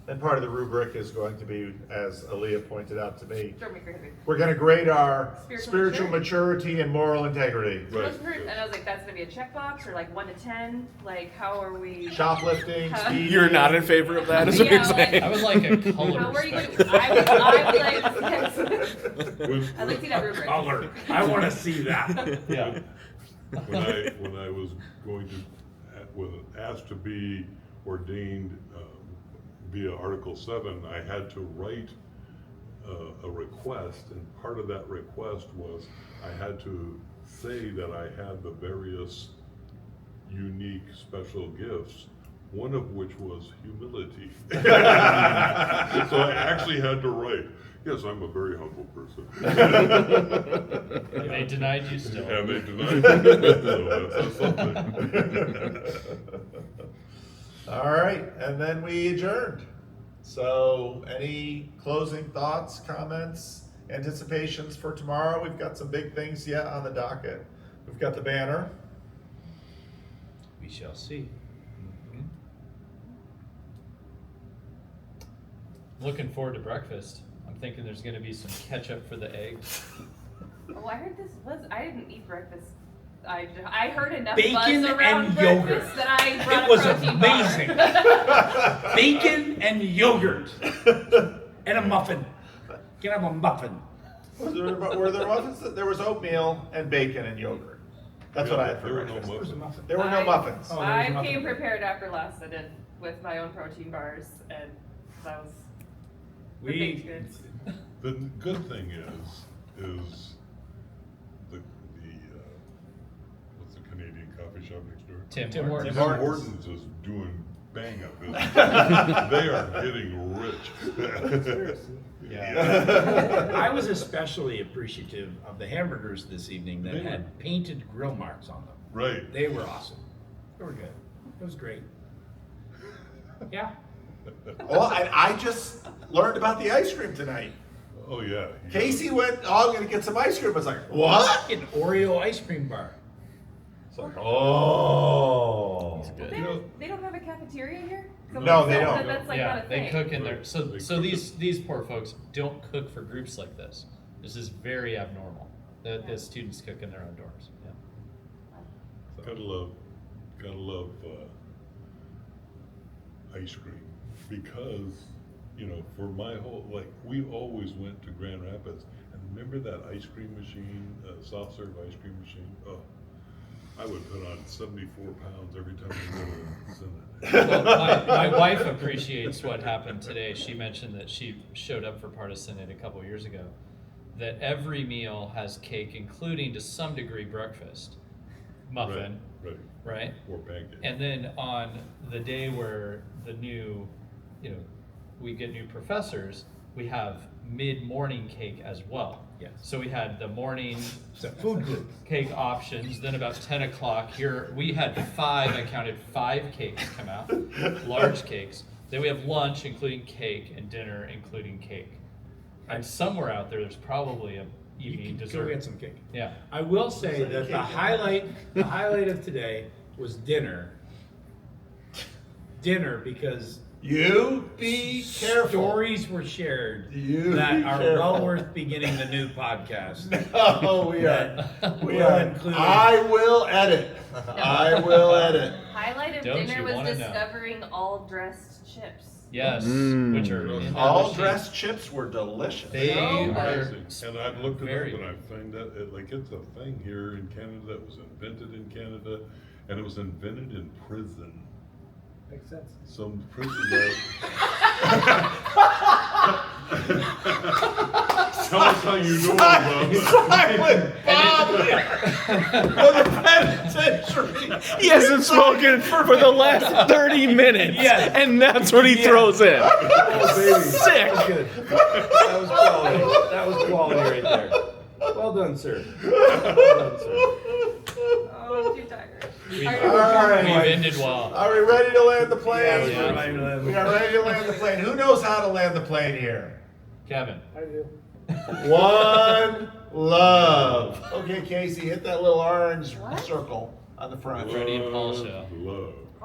And part of the rubric is going to be, as Aaliyah pointed out to me, Drove me crazy. we're gonna grade our Spiritual spiritual maturity and moral integrity. Right. And I was like, that's gonna be a checkbox, or 1 to 10? How are we? Shoplifting, speeding. You're not in favor of that, is what you're Yeah, saying? I would like a color. How are you going spectrum. I would like, yes. When- I'd like to see that rubric. Color. I want to see that. Yeah. when I was going to, asked to be ordained via Article 7, I had to write a request, and part of that request was I had to say that I had the various unique special gifts, one of which was humility. So I actually had to write, Yes, I'm a very humble person. And they denied you still. And they denied me, so that's something. All right, and then we adjourned. So any closing thoughts, comments, anticipations for tomorrow? We've got some big things yet on the docket. We've got the banner. We shall see. Looking forward to breakfast. I'm thinking there's gonna be some ketchup for the eggs. Oh, I heard this was. I didn't eat breakfast. I heard enough Bacon buzz around and breakfast yogurt. that I brought It was a protein amazing. bar. Bacon and yogurt. And a muffin. Can I have a muffin? Were there muffins? There was oatmeal and bacon and yogurt. That's what I had for There were no breakfast. muffins. There were no muffins. Oh, there was I muffin. came prepared after last. I did with my own protein bars, and that was the baked goods. The good thing is the what's the Canadian coffee shop next door? Tim Hortons. Hortons. Tim Hortons is doing bang up business. They are getting rich. Yeah. I was especially appreciative of the hamburgers this evening that had painted grill marks on them. Right. They were awesome. They were good. It was great. Yeah. Well, I just learned about the ice cream tonight. Oh yeah. Casey went, oh, I'm gonna get some ice cream. I was like, what? An Oreo ice cream bar. It's like, oh. They don't have a cafeteria here. No, they don't. That's like Yeah, not a they thing. cook in there. Right. So They so cook these poor folks don't cook for groups like this. This is very abnormal. The students cook in their own dorms. Yeah. Gotta love ice cream because, you know, for my whole, like, we always went to Grand Rapids and remember that ice cream machine, soft serve ice cream machine? Oh, I would put on 74 pounds every time we go to Senate. Well, my wife appreciates what happened today. She mentioned that she showed up for Partisan a couple of years ago. That every meal has cake, including to some degree breakfast, muffin, right? Or pancakes. And then on the day where we get new professors, we have mid-morning cake as well. Yes. So we had the morning It's a food group. cake options, then about 10 o'clock here, we had I counted 5 cakes come out, large cakes. Then we have lunch, including cake, and dinner, including cake. And somewhere out there, there's probably a evening Go dessert. get some cake. Yeah. I will say that the highlight of today was dinner. Dinner, because You be careful. stories were shared You that be are careful. well worth beginning the new podcast. Oh, we are. We Will are. include- I will edit. I will edit. Highlight of Don't dinner you was wanna know? discovering all dressed chips. Yes, Mm. which are in that All machine. dressed chips were delicious. They So are Amazing. And I've looked it very up and I find that it's a thing here in Canada that was invented in Canada, and it was invented in prison. Makes sense. Some prison guy. Tell us how you know about Silent Bob for the penitentiary. He hasn't spoken for the last 30 minutes, Yes. and that's what he throws in. Oh, baby. Sick. That was good. That was quality. That was quality right there. Well done, sir. Well done, sir. Oh, I'm too tired. We've, All right. we've ended well. Are we ready to land the plane? Yeah. We are ready to land the plane. Who knows how to land the plane here? Kevin. I do. One love. Okay, Casey, hit that little orange What? circle on the front. Freddie and Paul show. Love.